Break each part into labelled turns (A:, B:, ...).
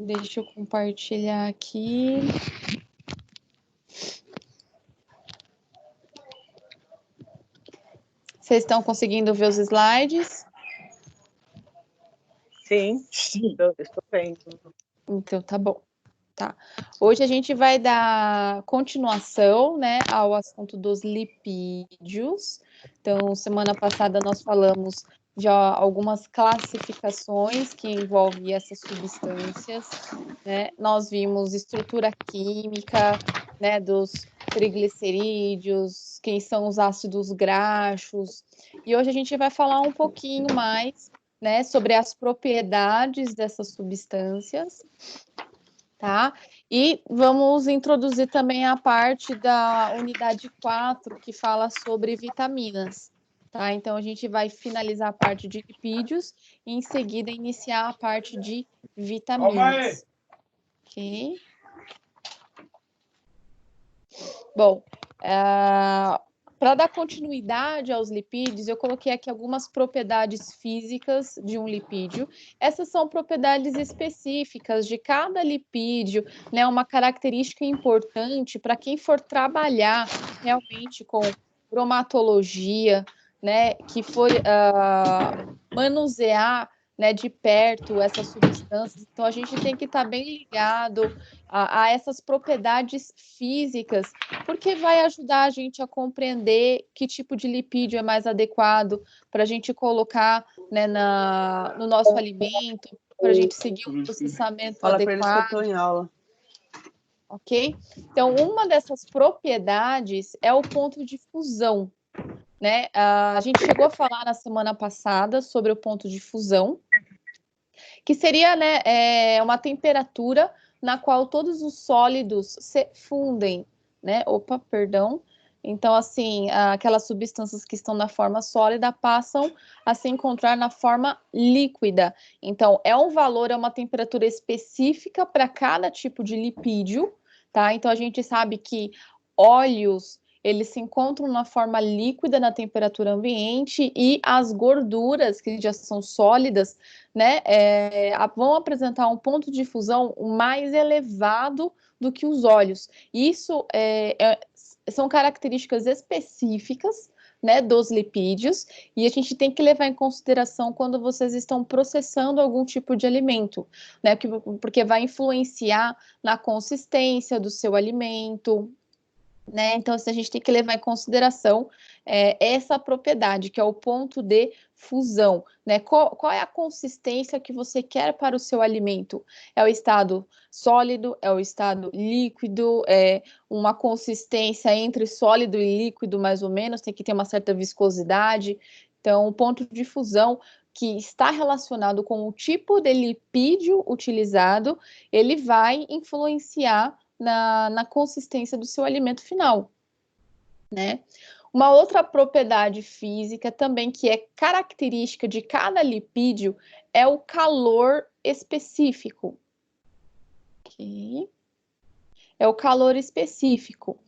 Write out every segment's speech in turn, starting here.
A: Deixa eu compartilhar aqui. Vocês estão conseguindo ver os slides?
B: Sim, estou vendo.
A: Então, tá bom. Tá. Hoje a gente vai dar continuação, né, ao assunto dos lipídios. Então, semana passada nós falamos de algumas classificações que envolvem essas substâncias, né? Nós vimos estrutura química, né, dos triglicerídeos, quem são os ácidos graxos. E hoje a gente vai falar um pouquinho mais, né, sobre as propriedades dessas substâncias. Tá? E vamos introduzir também a parte da unidade 4, que fala sobre vitaminas. Tá? Então, a gente vai finalizar a parte de lipídios e, em seguida, iniciar a parte de vitaminas. Ok? Bom, para dar continuidade aos lipídios, eu coloquei aqui algumas propriedades físicas de um lipídio. Essas são propriedades específicas de cada lipídio, né? Uma característica importante para quem for trabalhar realmente com bromatologia, né? Que for manusear, né, de perto essas substâncias. Então, a gente tem que estar bem ligado a essas propriedades físicas, porque vai ajudar a gente a compreender que tipo de lipídio é mais adequado para a gente colocar, né, no nosso alimento, para a gente seguir um processamento
B: Fala
A: adequado.
B: para eles que eu estou em aula.
A: Ok? Então, uma dessas propriedades é o ponto de fusão, né? A gente chegou a falar na semana passada sobre o ponto de fusão, que seria, né, uma temperatura na qual todos os sólidos se fundem, né? Opa, perdão. Então, assim, aquelas substâncias que estão na forma sólida passam a se encontrar na forma líquida. Então, é um valor, é uma temperatura específica para cada tipo de lipídio, tá? Então, a gente sabe que óleos, eles se encontram na forma líquida na temperatura ambiente e as gorduras, que já são sólidas, né, vão apresentar um ponto de fusão mais elevado do que os óleos. Isso são características específicas, né, dos lipídios, e a gente tem que levar em consideração quando vocês estão processando algum tipo de alimento, né, porque vai influenciar na consistência do seu alimento, né? Então, a gente tem que levar em consideração essa propriedade, que é o ponto de fusão, né? Qual é a consistência que você quer para o seu alimento? É o estado sólido, é o estado líquido, é uma consistência entre sólido e líquido, mais ou menos, tem que ter uma certa viscosidade. Então, o ponto de fusão que está relacionado com o tipo de lipídio utilizado, ele vai influenciar na consistência do seu alimento final, né? Uma outra propriedade física também que é característica de cada lipídio é o calor específico. Okay. É o calor específico,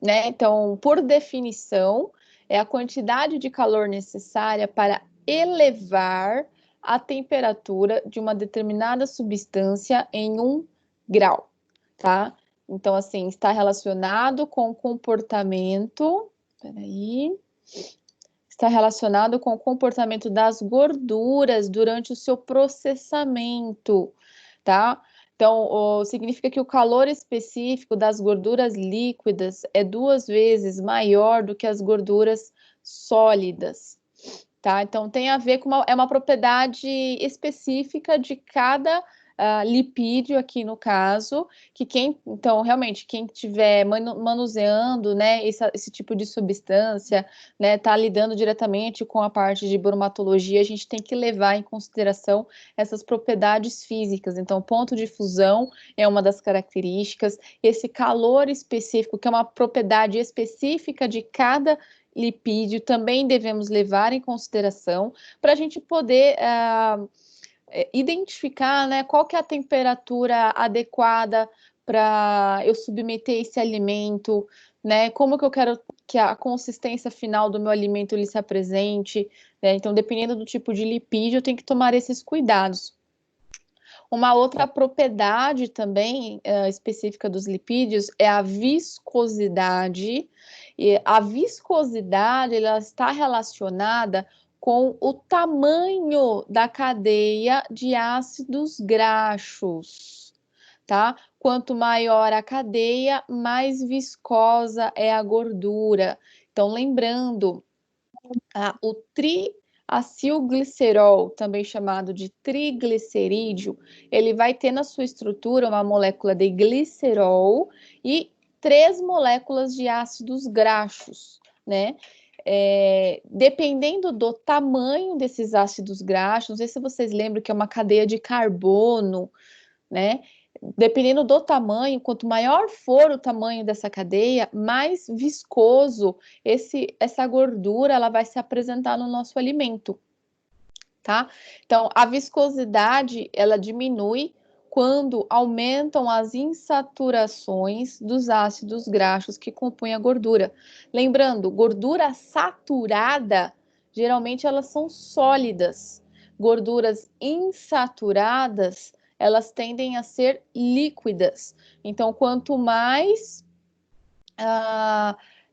A: né? Então, por definição, é a quantidade de calor necessária para elevar a temperatura de uma determinada substância em 1 grau, tá? Então, assim, está relacionado com o comportamento. Peraí. Está relacionado com o comportamento das gorduras durante o seu processamento, tá? Então, significa que o calor específico das gorduras líquidas é 2 vezes maior do que as gorduras sólidas, tá? Então, tem a ver com uma propriedade específica de cada lipídio aqui no caso, que então, realmente, quem estiver manuseando, né, esse tipo de substância, né, tá lidando diretamente com a parte de bromatologia, a gente tem que levar em consideração essas propriedades físicas. Então, ponto de fusão é uma das características, esse calor específico, que é uma propriedade específica de cada lipídio, também devemos levar em consideração para a gente poder identificar, né, qual que é a temperatura adequada para eu submeter esse alimento, né, como que eu quero que a consistência final do meu alimento ele se apresente, né? Então, dependendo do tipo de lipídio, eu tenho que tomar esses cuidados. Uma outra propriedade também específica dos lipídios é a viscosidade. E a viscosidade ela está relacionada com o tamanho da cadeia de ácidos graxos, tá? Quanto maior a cadeia, mais viscosa é a gordura. Então, lembrando, o triacilglicerol, também chamado de triglicerídeo, ele vai ter na sua estrutura uma molécula de glicerol e 3 moléculas de ácidos graxos, né? Dependendo do tamanho desses ácidos graxos, não sei se vocês lembram que é uma cadeia de carbono, né? Dependendo do tamanho, quanto maior for o tamanho dessa cadeia, mais viscoso essa gordura ela vai se apresentar no nosso alimento, tá? Então, a viscosidade ela diminui quando aumentam as insaturações dos ácidos graxos que compõem a gordura. Lembrando, gordura saturada, geralmente elas são sólidas. Gorduras insaturadas, elas tendem a ser líquidas. Então, quanto mais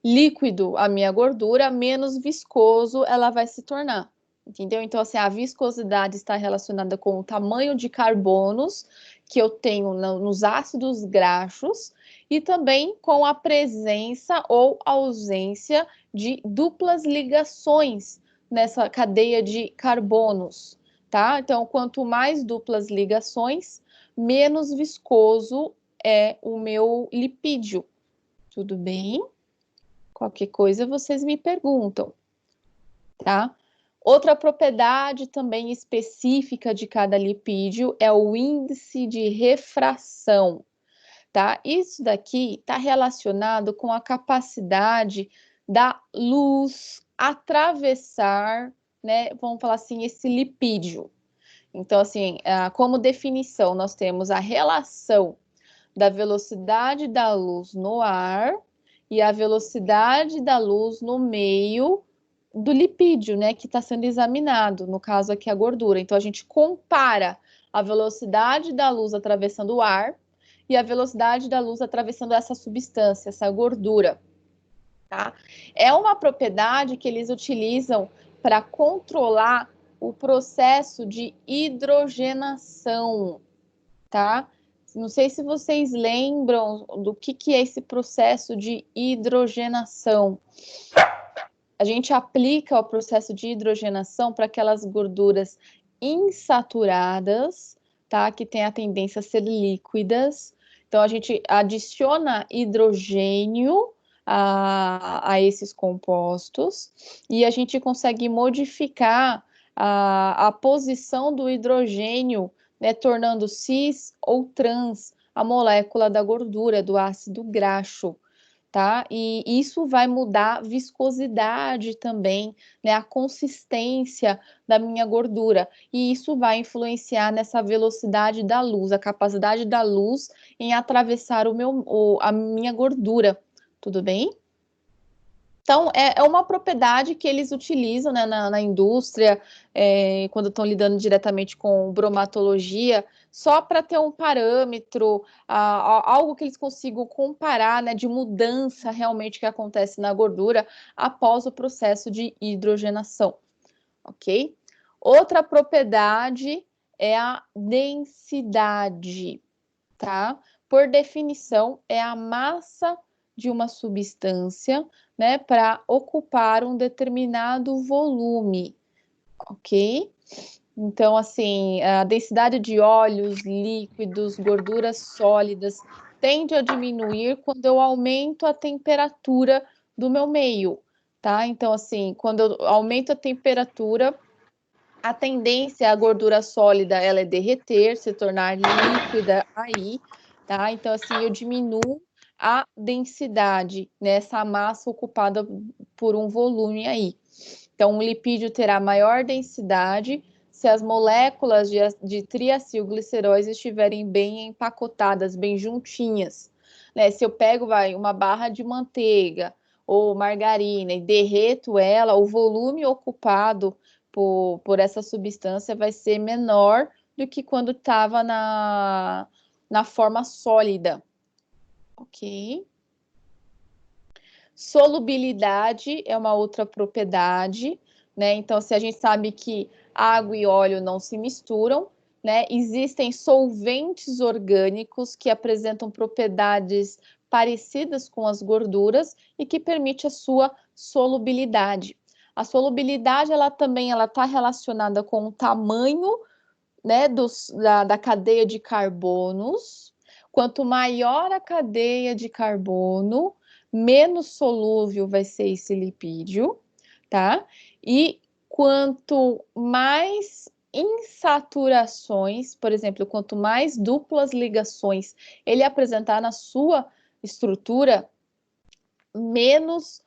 A: líquido a minha gordura, menos viscoso ela vai se tornar. Entendeu? Então, assim, a viscosidade está relacionada com o tamanho de carbonos que eu tenho nos ácidos graxos e também com a presença ou ausência de duplas ligações nessa cadeia de carbonos, tá? Então, quanto mais duplas ligações, menos viscoso é o meu lipídio. Tudo bem? Qualquer coisa vocês me perguntam, tá? Outra propriedade também específica de cada lipídio é o índice de refração, tá? Isso daqui está relacionado com a capacidade da luz atravessar, né? Vamos falar assim, esse lipídio. Então, assim, como definição, nós temos a relação da velocidade da luz no ar e a velocidade da luz no meio do lipídio, né, que está sendo examinado, no caso aqui a gordura. Então, a gente compara a velocidade da luz atravessando o ar e a velocidade da luz atravessando essa substância, essa gordura, tá? É uma propriedade que eles utilizam para controlar o processo de hidrogenação, tá? Não sei se vocês lembram do que é esse processo de hidrogenação. A gente aplica o processo de hidrogenação para aquelas gorduras insaturadas, tá? Que tem a tendência a ser líquidas. Então, a gente adiciona hidrogênio a esses compostos e a gente consegue modificar a posição do hidrogênio, né, tornando cis ou trans a molécula da gordura, do ácido graxo, tá? E isso vai mudar a viscosidade também, né, a consistência da minha gordura. E isso vai influenciar nessa velocidade da luz, a capacidade da luz em atravessar a minha gordura. Tudo bem? Então, é uma propriedade que eles utilizam, né, na indústria, quando estão lidando diretamente com bromatologia, só para ter um parâmetro, algo que eles consigam comparar, né, de mudança realmente que acontece na gordura após o processo de hidrogenação, ok? Outra propriedade é a densidade, tá? Por definição, é a massa de uma substância, né, para ocupar um determinado volume, ok? Então, assim, a densidade de óleos, líquidos, gorduras sólidas tende a diminuir quando eu aumento a temperatura do meu meio, tá? Então, assim, quando eu aumento a temperatura, a tendência a gordura sólida ela é derreter, se tornar líquida aí, tá? Então, assim, eu diminuo a densidade nessa massa ocupada por um volume aí. Então, um lipídio terá maior densidade se as moléculas de triacilgliceróis estiverem bem empacotadas, bem juntinhas, né? Se eu pego, uma barra de manteiga ou margarina e derreto ela, o volume ocupado por essa substância vai ser menor do que quando estava na forma sólida. Ok? Solubilidade é uma outra propriedade, né? Então, se a gente sabe que água e óleo não se misturam, né? Existem solventes orgânicos que apresentam propriedades parecidas com as gorduras e que permite a sua solubilidade. A solubilidade, ela também está relacionada com o tamanho, né, da cadeia de carbonos. Quanto maior a cadeia de carbono, menos solúvel vai ser esse lipídio, tá? E quanto mais insaturações, por exemplo, quanto mais duplas ligações ele apresentar na sua estrutura, menos,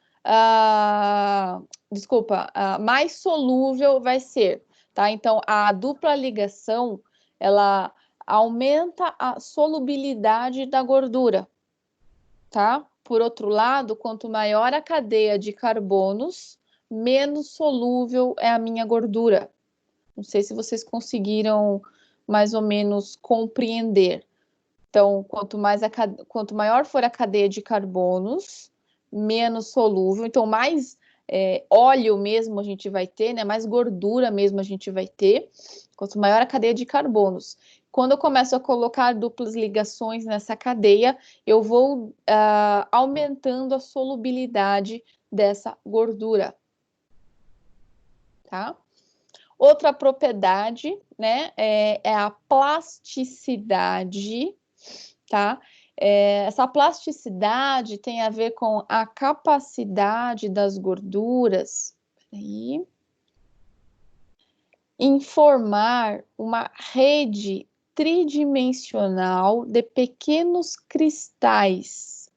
A: mais solúvel vai ser, tá? Então, a dupla ligação, ela aumenta a solubilidade da gordura, tá? Por outro lado, quanto maior a cadeia de carbonos, menos solúvel é a minha gordura. Não sei se vocês conseguiram mais ou menos compreender. Então, quanto maior for a cadeia de carbonos, menos solúvel. Então, mais óleo mesmo a gente vai ter, né? Mais gordura mesmo a gente vai ter, quanto maior a cadeia de carbonos. Quando eu começo a colocar duplas ligações nessa cadeia, eu vou aumentando a solubilidade dessa gordura, tá? Outra propriedade, né, é a plasticidade, tá? Essa plasticidade tem a ver com a capacidade das gorduras em formar uma rede tridimensional de pequenos cristais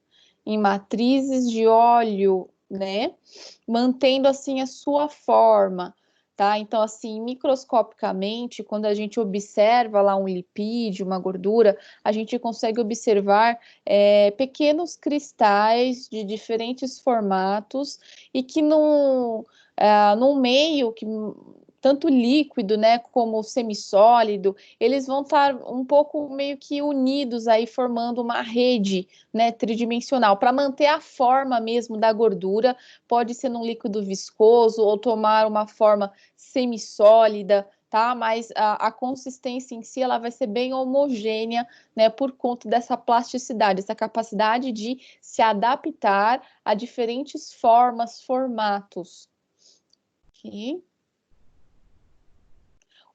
A: em matrizes de óleo, né? Mantendo assim a sua forma, tá? Então, assim, microscopicamente, quando a gente observa lá um lipídio, uma gordura, a gente consegue observar pequenos cristais de diferentes formatos e que num meio que tanto líquido, né, como semissólido, eles vão estar um pouco meio que unidos aí, formando uma rede, né, tridimensional, para manter a forma mesmo da gordura, pode ser num líquido viscoso ou tomar uma forma semissólida, tá? Mas a consistência em si, ela vai ser bem homogênea, né, por conta dessa plasticidade, essa capacidade de se adaptar a diferentes formas, formatos. Aqui.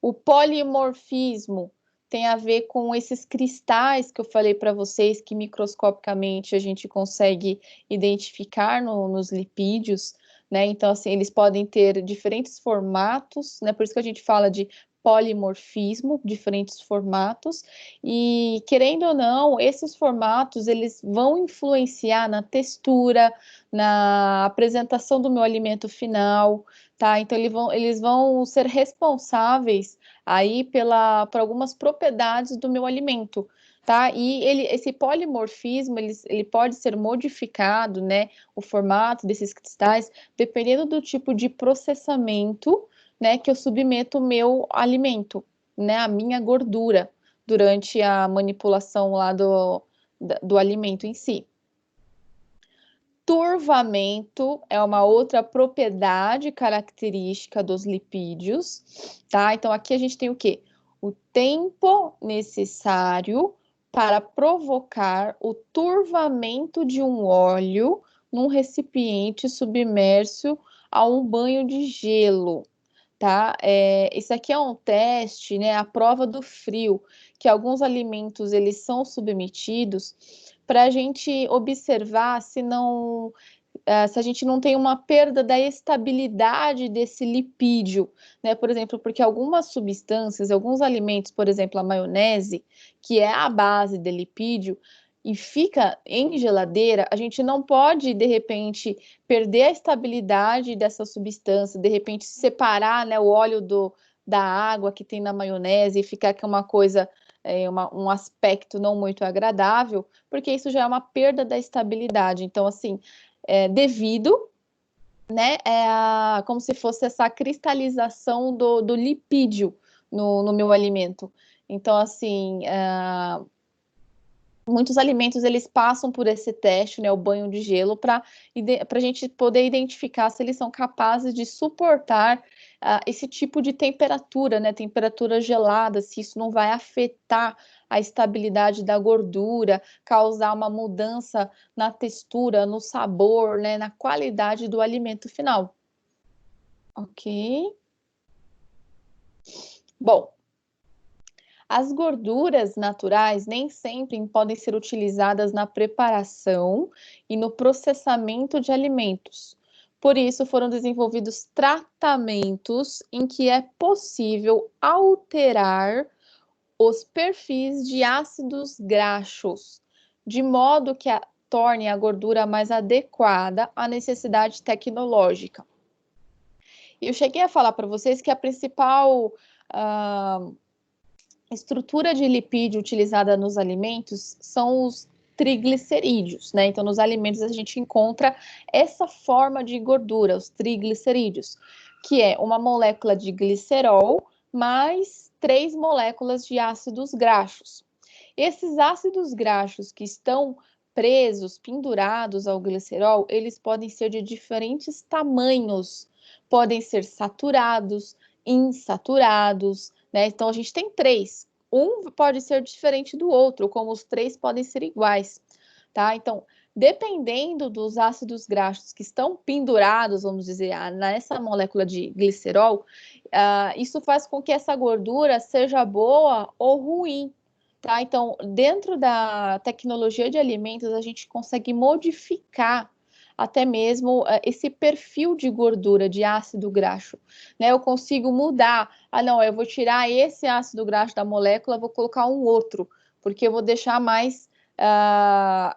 A: O polimorfismo tem a ver com esses cristais que eu falei para vocês, que microscopicamente a gente consegue identificar nos lipídios, né? Então, assim, eles podem ter diferentes formatos, né? Por isso que a gente fala de polimorfismo, diferentes formatos, e querendo ou não, esses formatos, eles vão influenciar na textura, na apresentação do meu alimento final, tá? Então, eles vão ser responsáveis aí por algumas propriedades do meu alimento, tá? E esse polimorfismo, ele pode ser modificado, né? O formato desses cristais, dependendo do tipo de processamento, né? Que eu submeto o meu alimento, né? A minha gordura, durante a manipulação lá do alimento em si. Turvamento é uma outra propriedade característica dos lipídios, tá? Então, aqui a gente tem o quê? O tempo necessário para provocar o turvamento de um óleo num recipiente submerso a um banho de gelo, tá? Isso aqui é um teste, né? A prova do frio, que alguns alimentos eles são submetidos para a gente observar se a gente não tem uma perda da estabilidade desse lipídio, né? Por exemplo, porque algumas substâncias, alguns alimentos, por exemplo, a maionese, que é a base de lipídio, e fica em geladeira, a gente não pode, de repente, perder a estabilidade dessa substância, de repente separar, né, o óleo da água que tem na maionese e ficar com uma coisa, um aspecto não muito agradável, porque isso já é uma perda da estabilidade. Então, assim, devido, né, como se fosse essa cristalização do lipídio, no meu alimento. Então, assim, muitos alimentos, eles passam por esse teste, né, o banho de gelo, para a gente poder identificar se eles são capazes de suportar esse tipo de temperatura, né, temperatura gelada, se isso não vai afetar a estabilidade da gordura, causar uma mudança na textura, no sabor, né, na qualidade do alimento final. Ok? Bom, as gorduras naturais nem sempre podem ser utilizadas na preparação e no processamento de alimentos. Por isso, foram desenvolvidos tratamentos em que é possível alterar os perfis de ácidos graxos, de modo que torne a gordura mais adequada à necessidade tecnológica. E eu cheguei a falar para vocês que a principal estrutura de lipídio utilizada nos alimentos são os triglicerídeos, né? Então, nos alimentos a gente encontra essa forma de gordura, os triglicerídeos, que é uma molécula de glicerol mais 3 moléculas de ácidos graxos. Esses ácidos graxos que estão presos, pendurados ao glicerol, eles podem ser de diferentes tamanhos, podem ser saturados, insaturados, né? Então a gente tem 3. Um pode ser diferente do outro, como os 3 podem ser iguais, tá? Então, dependendo dos ácidos graxos que estão pendurados, vamos dizer, nessa molécula de glicerol, isso faz com que essa gordura seja boa ou ruim, tá? Então, dentro da tecnologia de alimentos, a gente consegue modificar até mesmo esse perfil de gordura, de ácido graxo, né? Eu consigo mudar, não, eu vou tirar esse ácido graxo da molécula, vou colocar um outro, porque eu vou deixar mais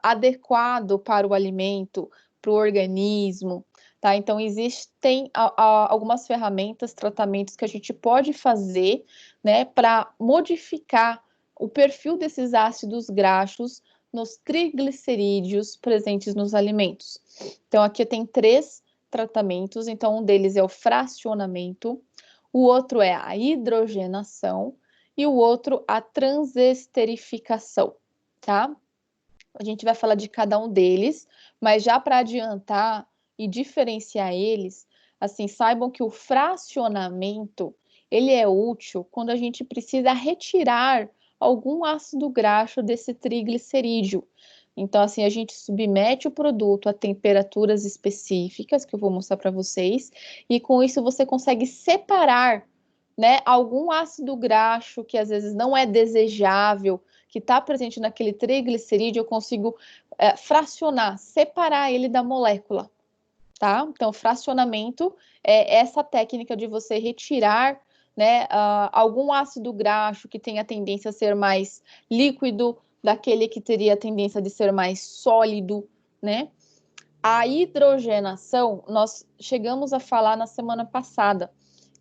A: adequado para o alimento, para o organismo, tá? Então, existem algumas ferramentas, tratamentos que a gente pode fazer, né, para modificar o perfil desses ácidos graxos nos triglicerídeos presentes nos alimentos. Então, aqui tem 3 tratamentos. Então, um deles é o fracionamento, o outro é a hidrogenação e o outro a transesterificação, tá? A gente vai falar de cada um deles, mas já para adiantar e diferenciar eles, assim, saibam que o fracionamento, ele é útil quando a gente precisa retirar algum ácido graxo desse triglicerídeo. Então, assim, a gente submete o produto a temperaturas específicas, que eu vou mostrar para vocês, e com isso você consegue separar, né, algum ácido graxo que às vezes não é desejável, que está presente naquele triglicerídeo, eu consigo fracionar, separar ele da molécula, tá? Então, fracionamento é essa técnica de você retirar, né, algum ácido graxo que tem a tendência a ser mais líquido, daquele que teria a tendência de ser mais sólido, né? A hidrogenação, nós chegamos a falar na semana passada,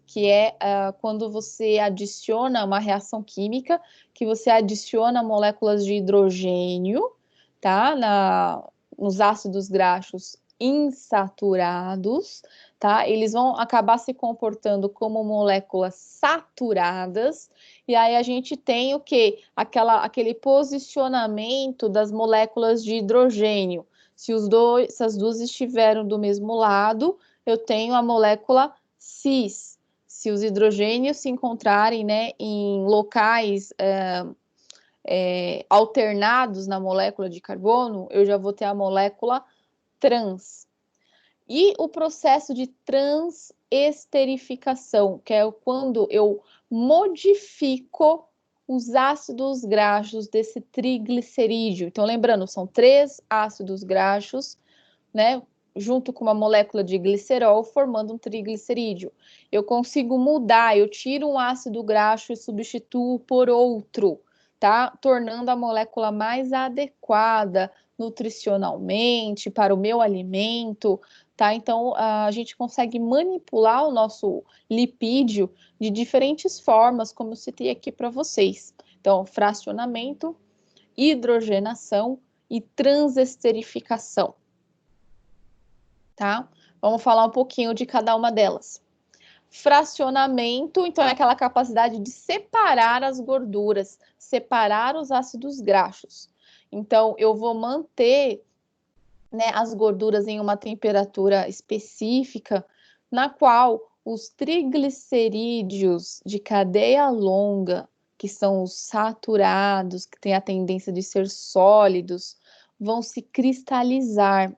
A: que é quando você adiciona uma reação química, que você adiciona moléculas de hidrogênio, tá? Nos ácidos graxos insaturados, tá? Eles vão acabar se comportando como moléculas saturadas, e aí a gente tem o quê? Aquele posicionamento das moléculas de hidrogênio. Se as duas estiveram do mesmo lado, eu tenho a molécula cis. Se os hidrogênios se encontrarem, né, em locais alternados na molécula de carbono, eu já vou ter a molécula trans. E o processo de transesterificação, que é quando eu modifico os ácidos graxos desse triglicerídeo. Então, lembrando, são 3 ácidos graxos, né, junto com uma molécula de glicerol, formando um triglicerídeo. Eu consigo mudar, eu tiro um ácido graxo e substituo por outro, tá? Tornando a molécula mais adequada nutricionalmente para o meu alimento, tá? Então, a gente consegue manipular o nosso lipídio de diferentes formas, como eu citei aqui para vocês. Então, fracionamento, hidrogenação e transesterificação. Tá? Vamos falar um pouquinho de cada uma delas. fracionamento, então é aquela capacidade de separar as gorduras, separar os ácidos graxos. Então, eu vou manter, né, as gorduras em uma temperatura específica, na qual os triglicerídeos de cadeia longa, que são os saturados, que têm a tendência de ser sólidos, vão se cristalizar,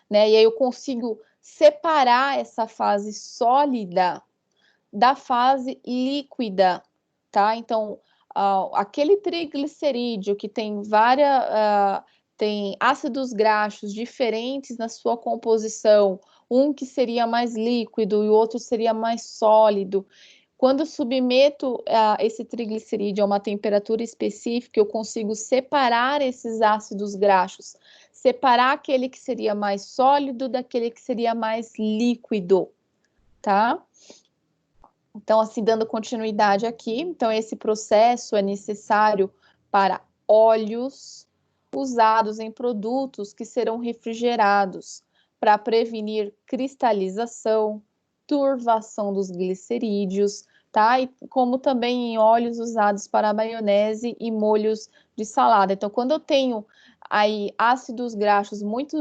A: né? E aí eu consigo separar essa fase sólida da fase líquida, tá? Então, aquele triglicerídeo que tem tem ácidos graxos diferentes na sua composição, um que seria mais líquido e o outro seria mais sólido. Quando eu submeto esse triglicerídeo a uma temperatura específica, eu consigo separar esses ácidos graxos, separar aquele que seria mais sólido daquele que seria mais líquido, tá? Então, assim, dando continuidade aqui, então esse processo é necessário para óleos usados em produtos que serão refrigerados para prevenir cristalização, turvação dos glicerídeos, tá? E como também em óleos usados para maionese e molhos de salada. Então, quando eu tenho aí ácidos graxos muito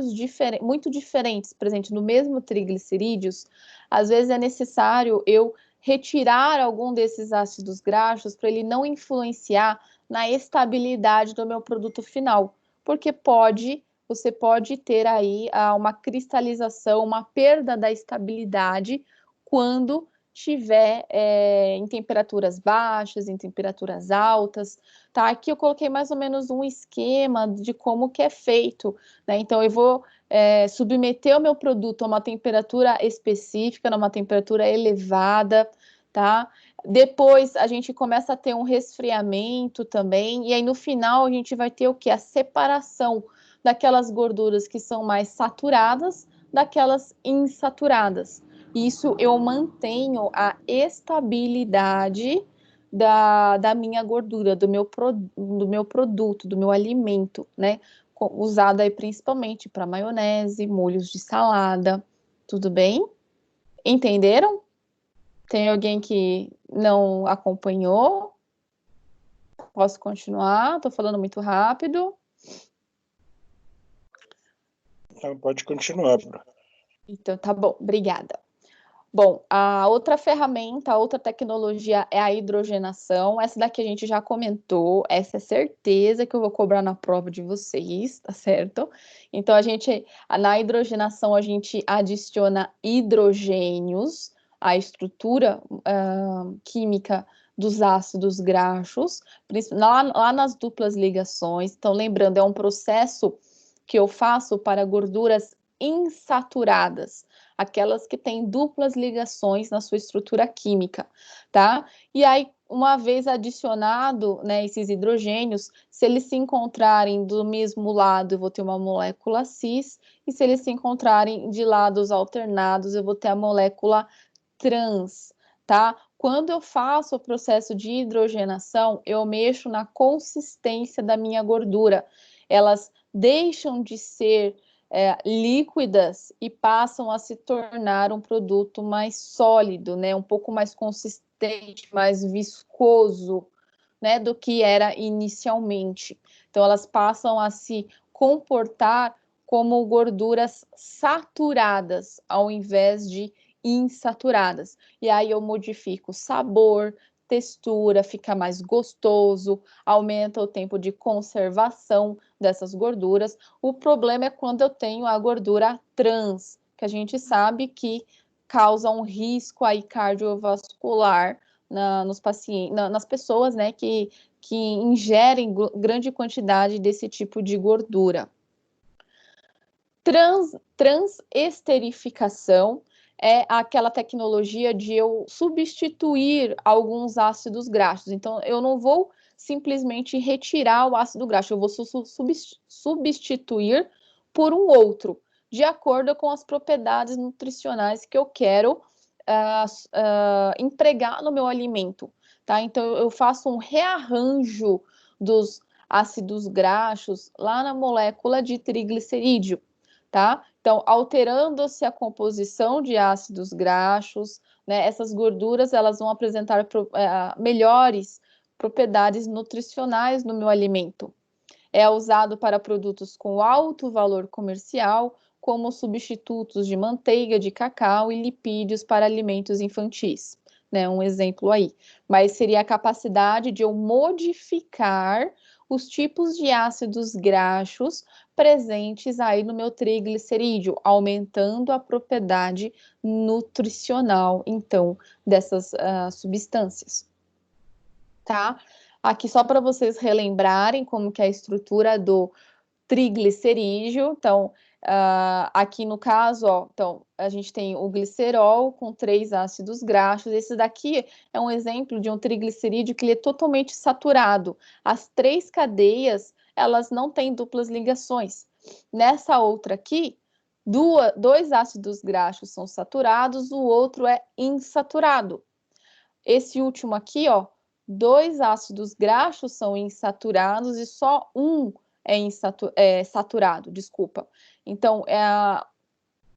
A: diferentes presentes no mesmo triglicerídeos, às vezes é necessário eu retirar algum desses ácidos graxos para ele não influenciar na estabilidade do meu produto final, porque você pode ter aí uma cristalização, uma perda da estabilidade quando estiver em temperaturas baixas, em temperaturas altas, tá? Aqui eu coloquei mais ou menos um esquema de como que é feito, né? Então eu vou submeter o meu produto a uma temperatura específica, numa temperatura elevada, tá? Depois a gente começa a ter um resfriamento também, e aí no final a gente vai ter o que? A separação daquelas gorduras que são mais saturadas daquelas insaturadas. Isso eu mantenho a estabilidade da minha gordura, do meu produto, do meu alimento, né? Usado aí principalmente para maionese, molhos de salada, tudo bem? Entenderam? Tem alguém que não acompanhou? Posso continuar? Estou falando muito rápido.
C: Pode continuar, Bru.
A: Então, tá bom, obrigada. Bom, a outra ferramenta, a outra tecnologia é a hidrogenação. Essa daqui a gente já comentou, essa é certeza que eu vou cobrar na prova de vocês, tá certo? Então, na hidrogenação, a gente adiciona hidrogênios à estrutura química dos ácidos graxos, lá nas duplas ligações. Então, lembrando, é um processo que eu faço para gorduras insaturadas, aquelas que têm duplas ligações na sua estrutura química, tá? E aí, uma vez adicionado, né, esses hidrogênios, se eles se encontrarem do mesmo lado, eu vou ter uma molécula cis, e se eles se encontrarem de lados alternados, eu vou ter a molécula trans, tá? Quando eu faço o processo de hidrogenação, eu mexo na consistência da minha gordura. Elas deixam de ser líquidas e passam a se tornar um produto mais sólido, né? Um pouco mais consistente, mais viscoso, né? Do que era inicialmente. Então, elas passam a se comportar como gorduras saturadas, ao invés de insaturadas. E aí eu modifico o sabor, textura, fica mais gostoso, aumenta o tempo de conservação dessas gorduras. O problema é quando eu tenho a gordura trans, que a gente sabe que causa um risco aí cardiovascular nos pacientes, nas pessoas, né, que ingerem grande quantidade desse tipo de gordura. Transesterificação é aquela tecnologia de eu substituir alguns ácidos graxos. Então, eu não vou simplesmente retirar o ácido graxo, eu vou substituir por um outro, de acordo com as propriedades nutricionais que eu quero empregar no meu alimento, tá? Então, eu faço um rearranjo dos ácidos graxos lá na molécula de triglicerídeo, tá? Então, alterando-se a composição de ácidos graxos, né, essas gorduras elas vão apresentar melhores propriedades nutricionais no meu alimento. É usado para produtos com alto valor comercial, como substitutos de manteiga de cacau e lipídios para alimentos infantis, né? Um exemplo aí. Mas seria a capacidade de eu modificar os tipos de ácidos graxos presentes aí no meu triglicerídeo, aumentando a propriedade nutricional, então, dessas substâncias, tá? Aqui só para vocês relembrarem como que é a estrutura do triglicerídeo. Então, aqui no caso, ó, então, a gente tem o glicerol com 3 ácidos graxos. Esse daqui é um exemplo de um triglicerídeo que ele é totalmente saturado. As 3 cadeias, elas não têm duplas ligações. Nessa outra aqui, 2 ácidos graxos são saturados, o outro é insaturado. Esse último aqui, ó, 2 ácidos graxos são insaturados e só um é saturado, desculpa. Então,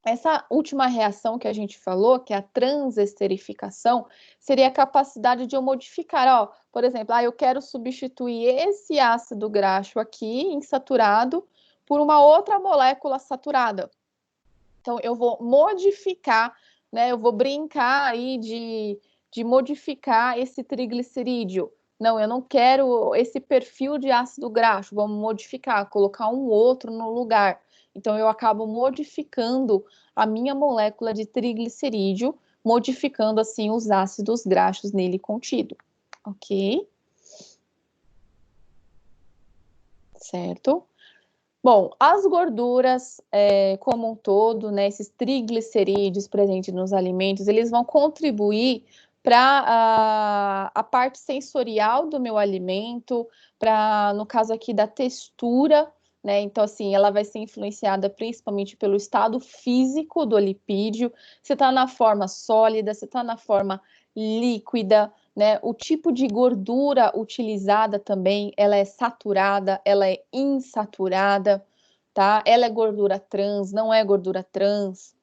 A: essa última reação que a gente falou, que é a transesterificação, seria a capacidade de eu modificar, ó, por exemplo, eu quero substituir esse ácido graxo aqui, insaturado, por uma outra molécula saturada. Então, eu vou modificar, né, eu vou brincar aí de modificar esse triglicerídeo. Não, eu não quero esse perfil de ácido graxo, vamos modificar, colocar um outro no lugar. Então, eu acabo modificando a minha molécula de triglicerídeo, modificando, assim, os ácidos graxos nele contido. Ok? Certo? Bom, as gorduras, como um todo, né, esses triglicerídeos presentes nos alimentos, eles vão contribuir para a parte sensorial do meu alimento, para, no caso aqui, da textura, né? Então, assim, ela vai ser influenciada principalmente pelo estado físico do lipídio, se está na forma sólida, se está na forma líquida, né? O tipo de gordura utilizada também, ela é saturada, ela é insaturada, tá? Ela é gordura trans, não é gordura trans,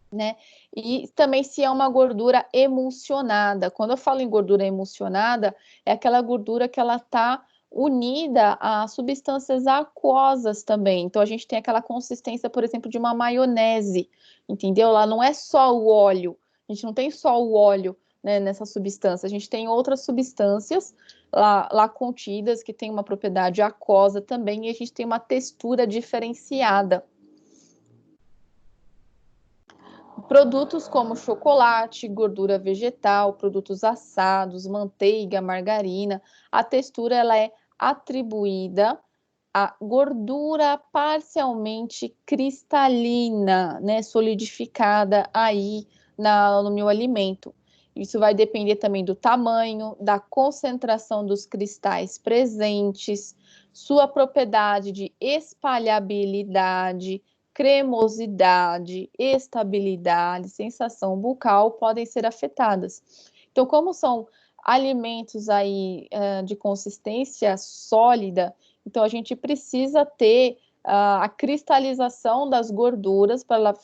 A: né? E também se é uma gordura emulsionada. Quando eu falo em gordura emulsionada, é aquela gordura que ela está unida a substâncias aquosas também. Então a gente tem aquela consistência, por exemplo, de uma maionese, entendeu? Lá não é só o óleo, a gente não tem só o óleo, né, nessa substância, a gente tem outras substâncias lá contidas que tem uma propriedade aquosa também, e a gente tem uma textura diferenciada. Produtos como chocolate, gordura vegetal, produtos assados, manteiga, margarina, a textura ela é atribuída à gordura parcialmente cristalina, né, solidificada aí no meu alimento. Isso vai depender também do tamanho, da concentração dos cristais presentes, sua propriedade de espalhabilidade, cremosidade, estabilidade, sensação bucal podem ser afetadas. Então, como são alimentos aí de consistência sólida, então a gente precisa ter a cristalização das gorduras para ela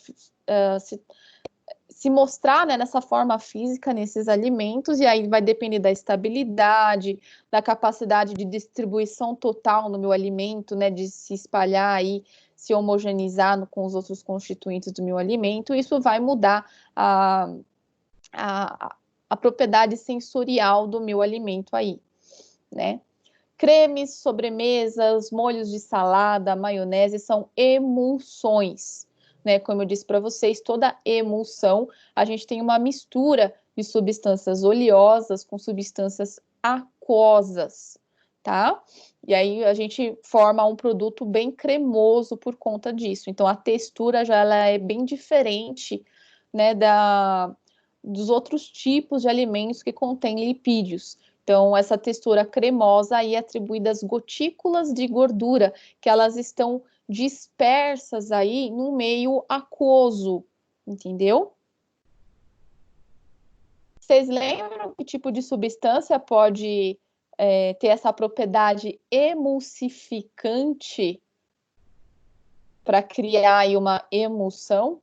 A: se mostrar, né, nessa forma física nesses alimentos, e aí vai depender da estabilidade, da capacidade de distribuição total no meu alimento, né, de se espalhar aí, se homogeneizar com os outros constituintes do meu alimento. Isso vai mudar a propriedade sensorial do meu alimento aí, né? Cremes, sobremesas, molhos de salada, maionese são emulsões, né? Como eu disse para vocês, toda emulsão, a gente tem uma mistura de substâncias oleosas com substâncias aquosas, tá? E aí a gente forma um produto bem cremoso por conta disso. Então a textura já ela é bem diferente, né, dos outros tipos de alimentos que contêm lipídios. Então, essa textura cremosa aí é atribuída às gotículas de gordura, que elas estão dispersas aí no meio aquoso, entendeu? Vocês lembram que tipo de substância pode ter essa propriedade emulsificante para criar aí uma emulsão?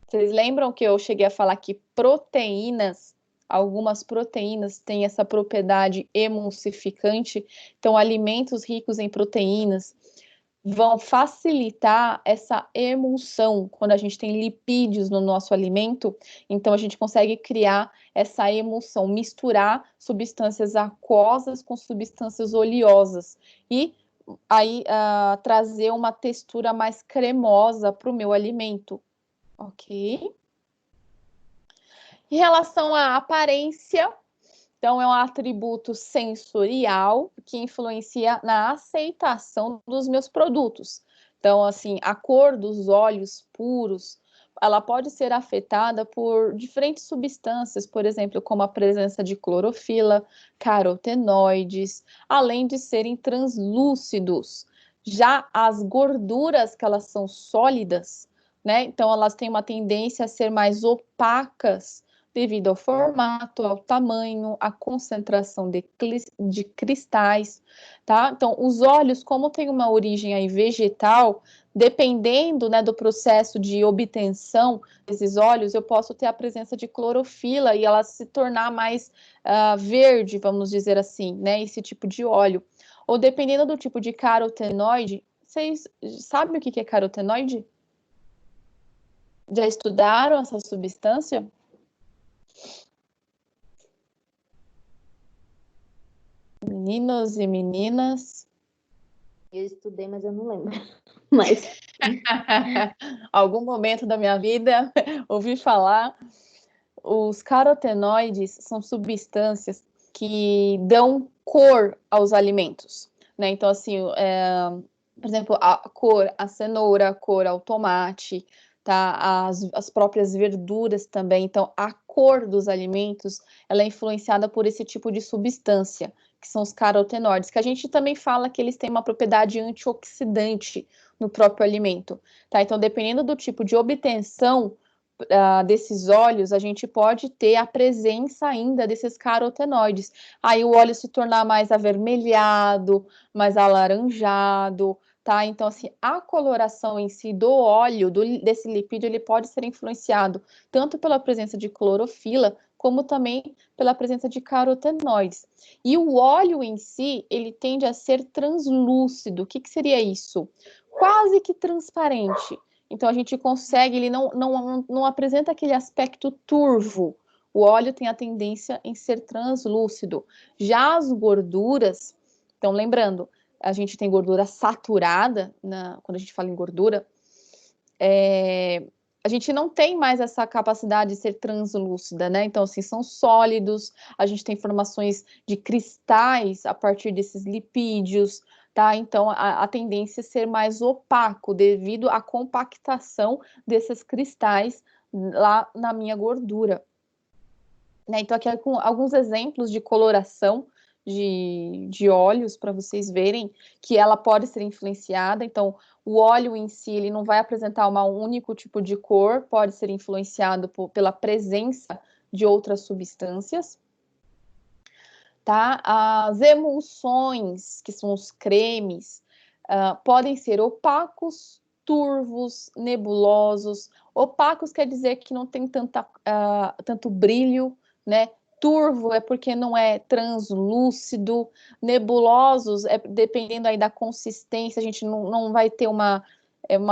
A: Vocês lembram que eu cheguei a falar que proteínas, algumas proteínas têm essa propriedade emulsificante? Então, alimentos ricos em proteínas vão facilitar essa emulsão quando a gente tem lipídios no nosso alimento. Então, a gente consegue criar essa emulsão, misturar substâncias aquosas com substâncias oleosas e aí trazer uma textura mais cremosa para o meu alimento. Ok? Em relação à aparência, então é um atributo sensorial que influencia na aceitação dos meus produtos. Então, assim, a cor dos olhos puros, ela pode ser afetada por diferentes substâncias, por exemplo, como a presença de clorofila, carotenoides, além de serem translúcidos. Já as gorduras, que elas são sólidas, né? Então, elas têm uma tendência a ser mais opacas devido ao formato, ao tamanho, à concentração de cristais, tá? Então, os óleos, como tem uma origem aí vegetal, dependendo, né, do processo de obtenção desses óleos, eu posso ter a presença de clorofila e ela se tornar mais verde, vamos dizer assim, né, esse tipo de óleo. Ou dependendo do tipo de carotenoide, vocês sabem o que é carotenoide? Já estudaram essa substância? Meninos e meninas.
D: Eu estudei, mas eu não lembro. Mas
A: algum momento da minha vida ouvi falar. Os carotenoides são substâncias que dão cor aos alimentos, né? Então, assim, por exemplo, a cor, a cenoura, a cor ao tomate, tá? As próprias verduras também. Então, a cor dos alimentos, ela é influenciada por esse tipo de substância, que são os carotenoides, que a gente também fala que eles têm uma propriedade antioxidante no próprio alimento, tá? Então, dependendo do tipo de obtenção desses óleos, a gente pode ter a presença ainda desses carotenoides. Aí o óleo se tornar mais avermelhado, mais alaranjado, tá? Então, assim, a coloração em si do óleo, desse lipídio, ele pode ser influenciado tanto pela presença de clorofila, como também pela presença de carotenoides. E o óleo em si, ele tende a ser translúcido. O que seria isso? Quase que transparente. Então, a gente consegue, ele não apresenta aquele aspecto turvo. O óleo tem a tendência em ser translúcido. Já as gorduras, então, lembrando, a gente tem gordura saturada, quando a gente fala em gordura, a gente não tem mais essa capacidade de ser translúcida, né? Então, assim, são sólidos, a gente tem formações de cristais a partir desses lipídios, tá? Então, a tendência é ser mais opaco devido à compactação desses cristais lá na minha gordura. Né? Então, aqui com alguns exemplos de coloração de óleos para vocês verem que ela pode ser influenciada. Então, o óleo em si, ele não vai apresentar um único tipo de cor, pode ser influenciado pela presença de outras substâncias. Tá? As emulsões, que são os cremes, podem ser opacos, turvos, nebulosos. Opacos quer dizer que não tem tanto brilho, né? Turvo é porque não é translúcido. Nebulosos, dependendo aí da consistência, a gente não vai ter uma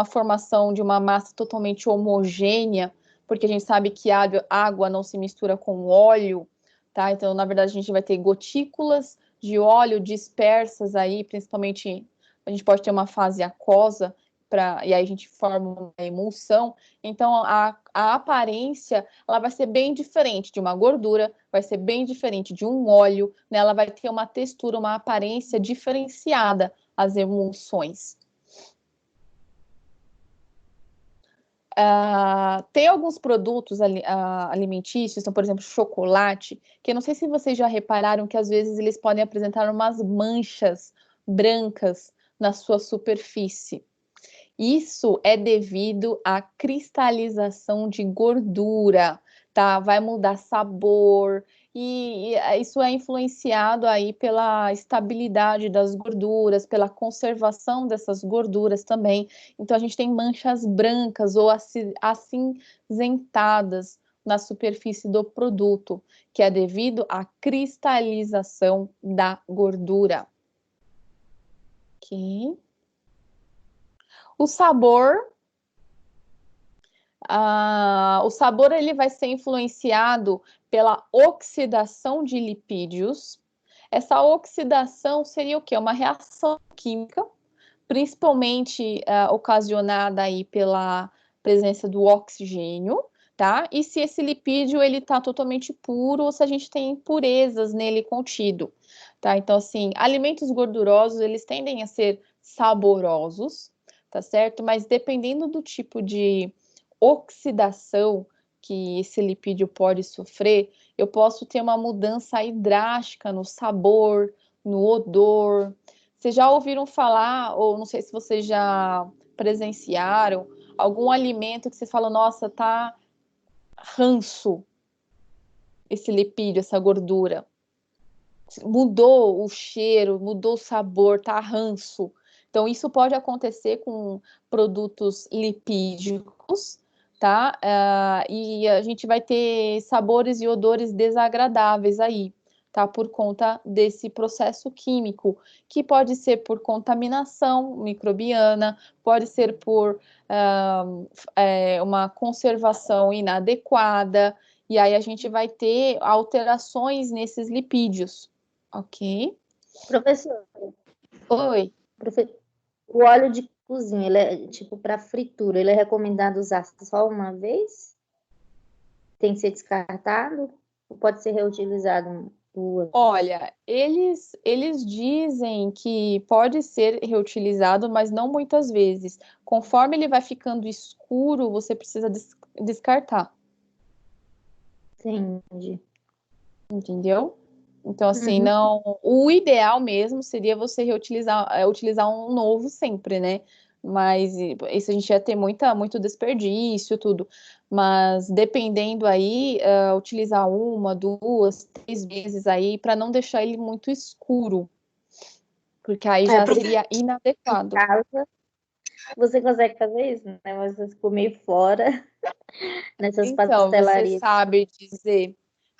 A: formação de uma massa totalmente homogênea, porque a gente sabe que água não se mistura com óleo, tá? Então, na verdade, a gente vai ter gotículas de óleo dispersas aí, principalmente a gente pode ter uma fase aquosa, e aí a gente forma uma emulsão. Então, a aparência, ela vai ser bem diferente de uma gordura, vai ser bem diferente de um óleo, né? Ela vai ter uma textura, uma aparência diferenciada, as emulsões. Tem alguns produtos alimentícios, então, por exemplo, chocolate, que eu não sei se vocês já repararam que às vezes eles podem apresentar umas manchas brancas na sua superfície. Isso é devido à cristalização de gordura, tá? Vai mudar sabor e isso é influenciado aí pela estabilidade das gorduras, pela conservação dessas gorduras também. Então, a gente tem manchas brancas ou acinzentadas na superfície do produto, que é devido à cristalização da gordura. Ok. O sabor ele vai ser influenciado pela oxidação de lipídios. Essa oxidação seria o quê? Uma reação química, principalmente ocasionada aí pela presença do oxigênio, tá? E se esse lipídio ele está totalmente puro ou se a gente tem impurezas nele contido, tá? Então, assim, alimentos gordurosos, eles tendem a ser saborosos, tá certo? Mas dependendo do tipo de oxidação que esse lipídio pode sofrer, eu posso ter uma mudança aí drástica no sabor, no odor. Vocês já ouviram falar, ou não sei se vocês já presenciaram, algum alimento que você fala, nossa, tá ranço esse lipídio, essa gordura. Mudou o cheiro, mudou o sabor, tá ranço. Então, isso pode acontecer com produtos lipídicos, tá? E a gente vai ter sabores e odores desagradáveis aí, tá? Por conta desse processo químico, que pode ser por contaminação microbiana, pode ser por uma conservação inadequada, e aí a gente vai ter alterações nesses lipídios, ok?
D: Professor,
A: Oi.
D: o óleo de cozinha, ele é tipo para fritura, ele é recomendado usar só uma vez? Tem que ser descartado? Ou pode ser reutilizado duas?
A: Olha, eles dizem que pode ser reutilizado, mas não muitas vezes. Conforme ele vai ficando escuro, você precisa descartar,
D: Entendi.
A: entendeu? Então, assim,
D: Uhum.
A: não. O ideal mesmo seria você utilizar um novo sempre, né? Mas isso a gente ia ter muito desperdício, tudo. Mas dependendo aí, utilizar uma, duas, três vezes aí, para não deixar ele muito escuro, porque aí já seria
D: Em
A: inadequado.
D: casa, você consegue fazer isso, né? Mas você ficou meio fora nessas
A: Então,
D: pastelarias.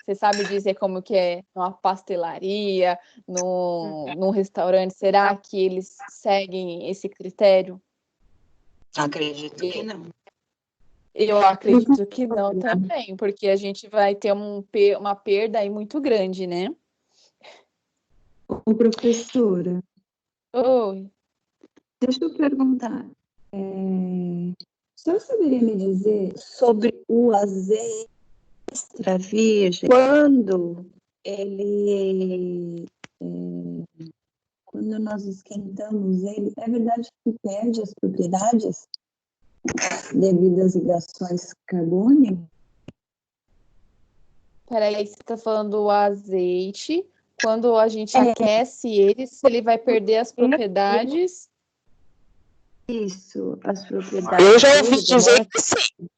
A: você sabe dizer como que é numa pastelaria, num restaurante, será que eles seguem esse critério?
B: Acredito que não.
A: Eu acredito que não também, porque a gente vai ter uma perda aí muito grande, né?
E: Ô, professora,
A: Oi.
E: deixa eu perguntar. A senhora saberia me dizer sobre o azeite extra virgem, quando nós esquentamos ele, é verdade que perde as propriedades devido às ligações carbônicas?
A: Peraí, você está falando do azeite. Quando a gente
E: É.
A: aquece ele, se ele vai perder as propriedades.
E: Isso, as propriedades.
B: Eu já ouvi
E: dele,
B: dizer
E: né?
B: que sim.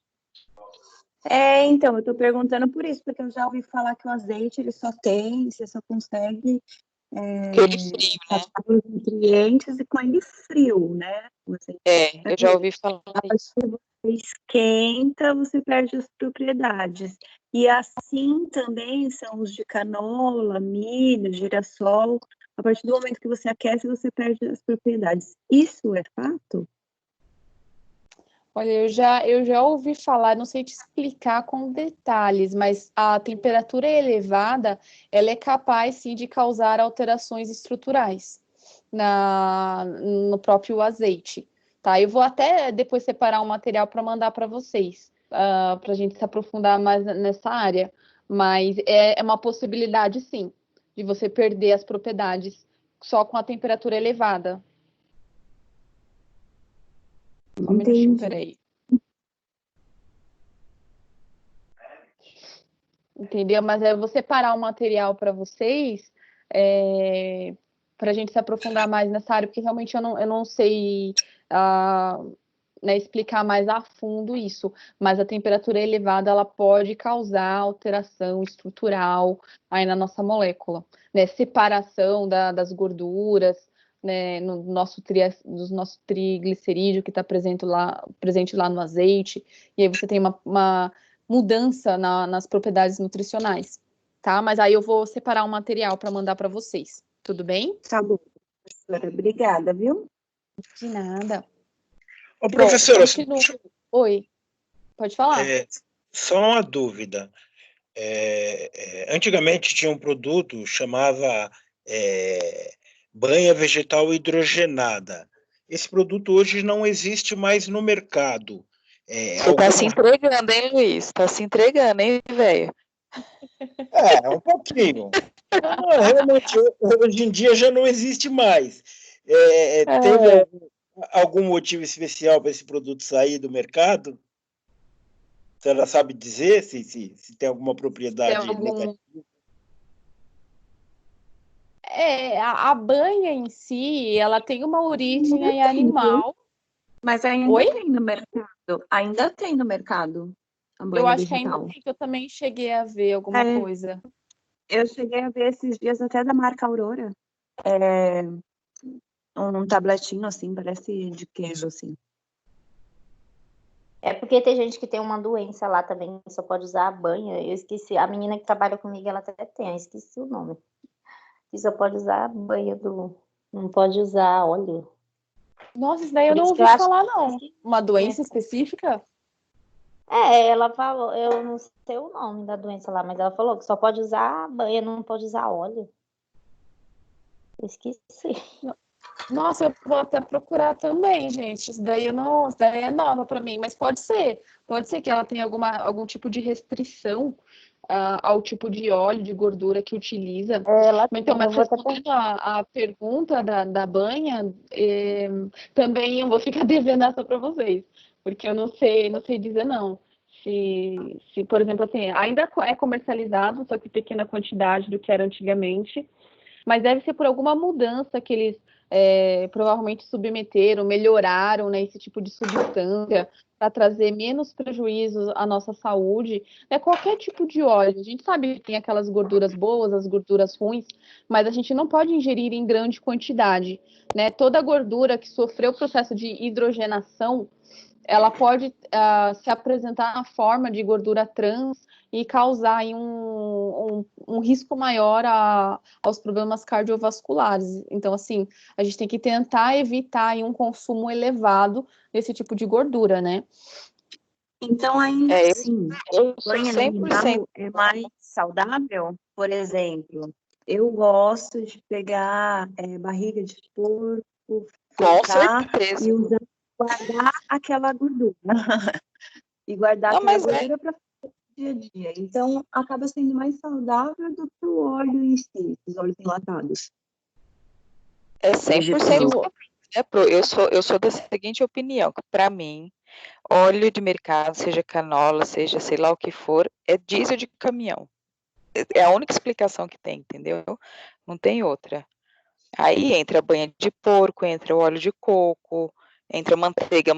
E: Então, eu estou perguntando por isso, porque eu já ouvi falar que o azeite ele você só consegue
B: Aquele frio, né?
E: captar os nutrientes e com ele frio, né?
B: Eu já ouvi falar
E: A partir
B: isso.
E: que você esquenta, você perde as propriedades. E assim também são os de canola, milho, girassol. A partir do momento que você aquece, você perde as propriedades. Isso é fato?
A: Olha, eu já ouvi falar, não sei te explicar com detalhes, mas a temperatura elevada, ela é capaz, sim, de causar alterações estruturais no próprio azeite, tá? Eu vou até depois separar um material para mandar para vocês, para a gente se aprofundar mais nessa área, mas é uma possibilidade, sim, de você perder as propriedades só com a temperatura elevada. Só um minutinho,
E: Entendi.
A: peraí. Entendeu? Mas eu vou separar um material para vocês, para a gente se aprofundar mais nessa área, porque realmente eu não sei né, explicar mais a fundo isso, mas a temperatura elevada ela pode causar alteração estrutural aí na nossa molécula, né, separação das gorduras, né, no nosso triglicerídeo que está presente lá no azeite, e aí você tem uma mudança nas propriedades nutricionais, tá? Mas aí eu vou separar um material para mandar para vocês, tudo bem?
E: Tá bom, professora. Obrigada, viu?
A: De nada.
C: Ô, professora,
A: Continuo. Oi, pode falar.
C: só uma dúvida. Antigamente tinha um produto chamava banha vegetal hidrogenada. Esse produto hoje não existe mais no mercado.
B: Você tá se entregando, hein, Luiz? Tá se entregando, hein, velho?
C: Um pouquinho. Realmente, hoje em dia já não existe mais. Teve algum motivo especial para esse produto sair do mercado? A senhora sabe dizer se tem alguma propriedade negativa?
A: A banha em si, ela tem uma origem aí animal.
E: Mas ainda tem no mercado. Ainda tem no mercado a banha
A: Eu acho
E: vegetal.
A: que ainda tem, que eu também cheguei a ver alguma coisa.
E: Eu cheguei a ver esses dias até da marca Aurora. Um tabletinho assim, parece de queijo, assim.
D: É porque tem gente que tem uma doença lá também, só pode usar a banha. Eu esqueci, a menina que trabalha comigo, ela até tem, eu esqueci o nome. Que só pode usar a banha não pode usar óleo.
A: Nossa, isso daí eu
D: Por
A: não
D: isso que
A: ouvi
D: eu acho
A: falar,
D: que-
A: não. Uma doença específica?
D: Ela falou, eu não sei o nome da doença lá, mas ela falou que só pode usar a banha, não pode usar óleo. Eu esqueci.
A: Nossa, eu vou até procurar também, gente. Isso daí é nova para mim, mas pode ser. Pode ser que ela tenha algum tipo de restrição ao tipo de óleo, de gordura que utiliza. Então, mas respondendo a pergunta da banha, também eu vou ficar devendo essa para vocês, porque eu não sei dizer não. Se, por exemplo, assim, ainda é comercializado, só que pequena quantidade do que era antigamente, mas deve ser por alguma mudança que eles provavelmente submeteram, melhoraram, né, esse tipo de substância para trazer menos prejuízos à nossa saúde. Qualquer tipo de óleo, a gente sabe que tem aquelas gorduras boas, as gorduras ruins, mas a gente não pode ingerir em grande quantidade, né? Toda gordura que sofreu o processo de hidrogenação, ela pode se apresentar na forma de gordura trans e causar aí um risco maior aos problemas cardiovasculares. Então, assim, a gente tem que tentar evitar aí um consumo elevado desse tipo de gordura, né?
E: Então, ainda assim,
B: eu sou
E: banha
B: 100%
E: animal é mais saudável? Por exemplo, eu gosto de pegar barriga de porco,
B: com
E: fritar
B: certeza.
E: e guardar aquela gordura. E guardar aquela gordura para o dia a dia. Então, acaba sendo mais saudável do que o óleo em si, os óleos enlatados.
B: É 100%. Eu sou da seguinte opinião, que para mim, óleo de mercado, seja canola, seja sei lá o que for, é diesel de caminhão. É a única explicação que tem, entendeu? Não tem outra. Aí entra a banha de porco, entra o óleo de coco, entra manteiga.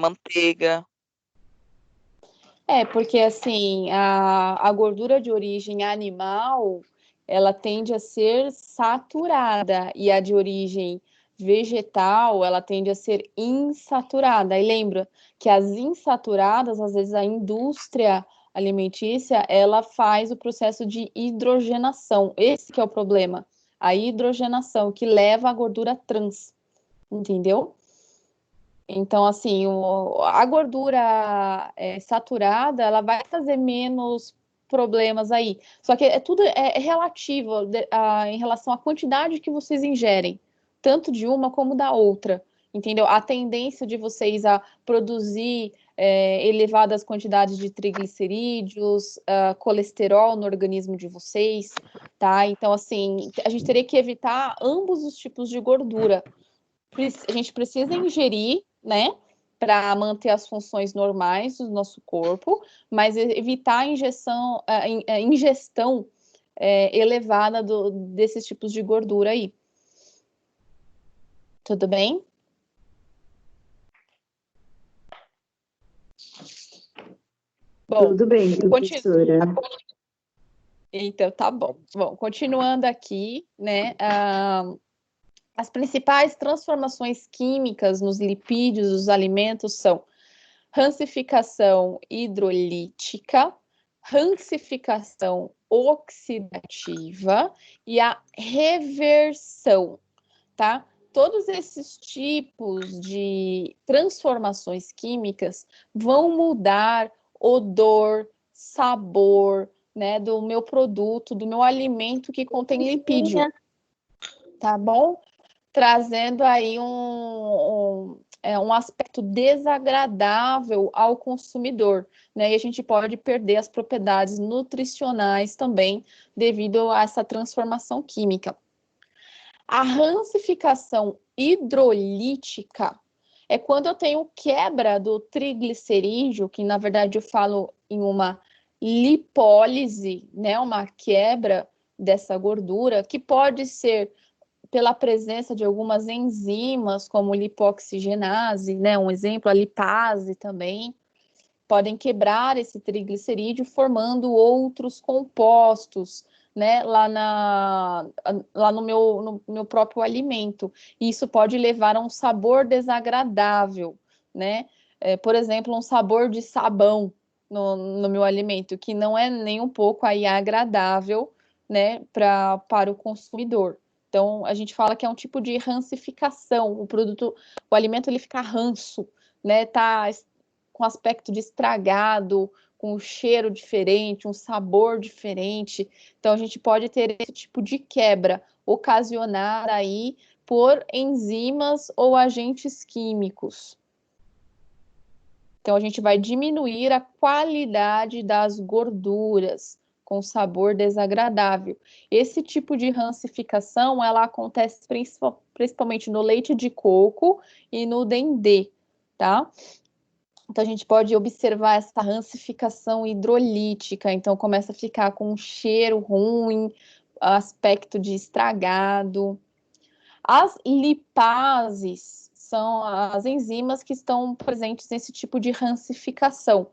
A: Porque assim, a gordura de origem animal, ela tende a ser saturada, e a de origem vegetal, ela tende a ser insaturada. E lembra que as insaturadas, às vezes a indústria alimentícia, ela faz o processo de hidrogenação. Esse que é o problema, a hidrogenação, que leva à gordura trans, entendeu? Então, assim, a gordura saturada, ela vai trazer menos problemas aí. Só que tudo é relativo em relação à quantidade que vocês ingerem, tanto de uma como da outra, entendeu? A tendência de vocês a produzir elevadas quantidades de triglicerídeos, colesterol no organismo de vocês, tá? Então, assim, a gente teria que evitar ambos os tipos de gordura. A gente precisa ingerir, né, para manter as funções normais do nosso corpo, mas evitar a ingestão elevada desses tipos de gordura aí. Tudo bem? Bom,
E: Tudo bem, professora.
A: Então, tá bom. Bom, continuando aqui, né? As principais transformações químicas nos lipídios dos alimentos são rancificação hidrolítica, rancificação oxidativa e a reversão, tá? Todos esses tipos de transformações químicas vão mudar odor, sabor, né, do meu produto, do meu alimento que contém lipídio, tá bom? Trazendo aí um aspecto desagradável ao consumidor, né? E a gente pode perder as propriedades nutricionais também devido a essa transformação química. A rancificação hidrolítica é quando eu tenho quebra do triglicerídeo, que na verdade eu falo em uma lipólise, né? Uma quebra dessa gordura, que pode ser pela presença de algumas enzimas, como lipoxigenase, né? Um exemplo, a lipase também, podem quebrar esse triglicerídeo, formando outros compostos, né? Lá no meu próprio alimento. E isso pode levar a um sabor desagradável, né? Por exemplo, um sabor de sabão no meu alimento, que não é nem um pouco aí agradável, né? Para o consumidor. Então, a gente fala que é um tipo de rancificação. O alimento ele fica ranço, né? Tá com aspecto de estragado, com um cheiro diferente, um sabor diferente. Então, a gente pode ter esse tipo de quebra ocasionada aí por enzimas ou agentes químicos. Então, a gente vai diminuir a qualidade das gorduras com sabor desagradável. Esse tipo de rancificação, ela acontece principalmente no leite de coco e no dendê, tá? Então, a gente pode observar essa rancificação hidrolítica. Então, começa a ficar com um cheiro ruim, aspecto de estragado. As lipases são as enzimas que estão presentes nesse tipo de rancificação.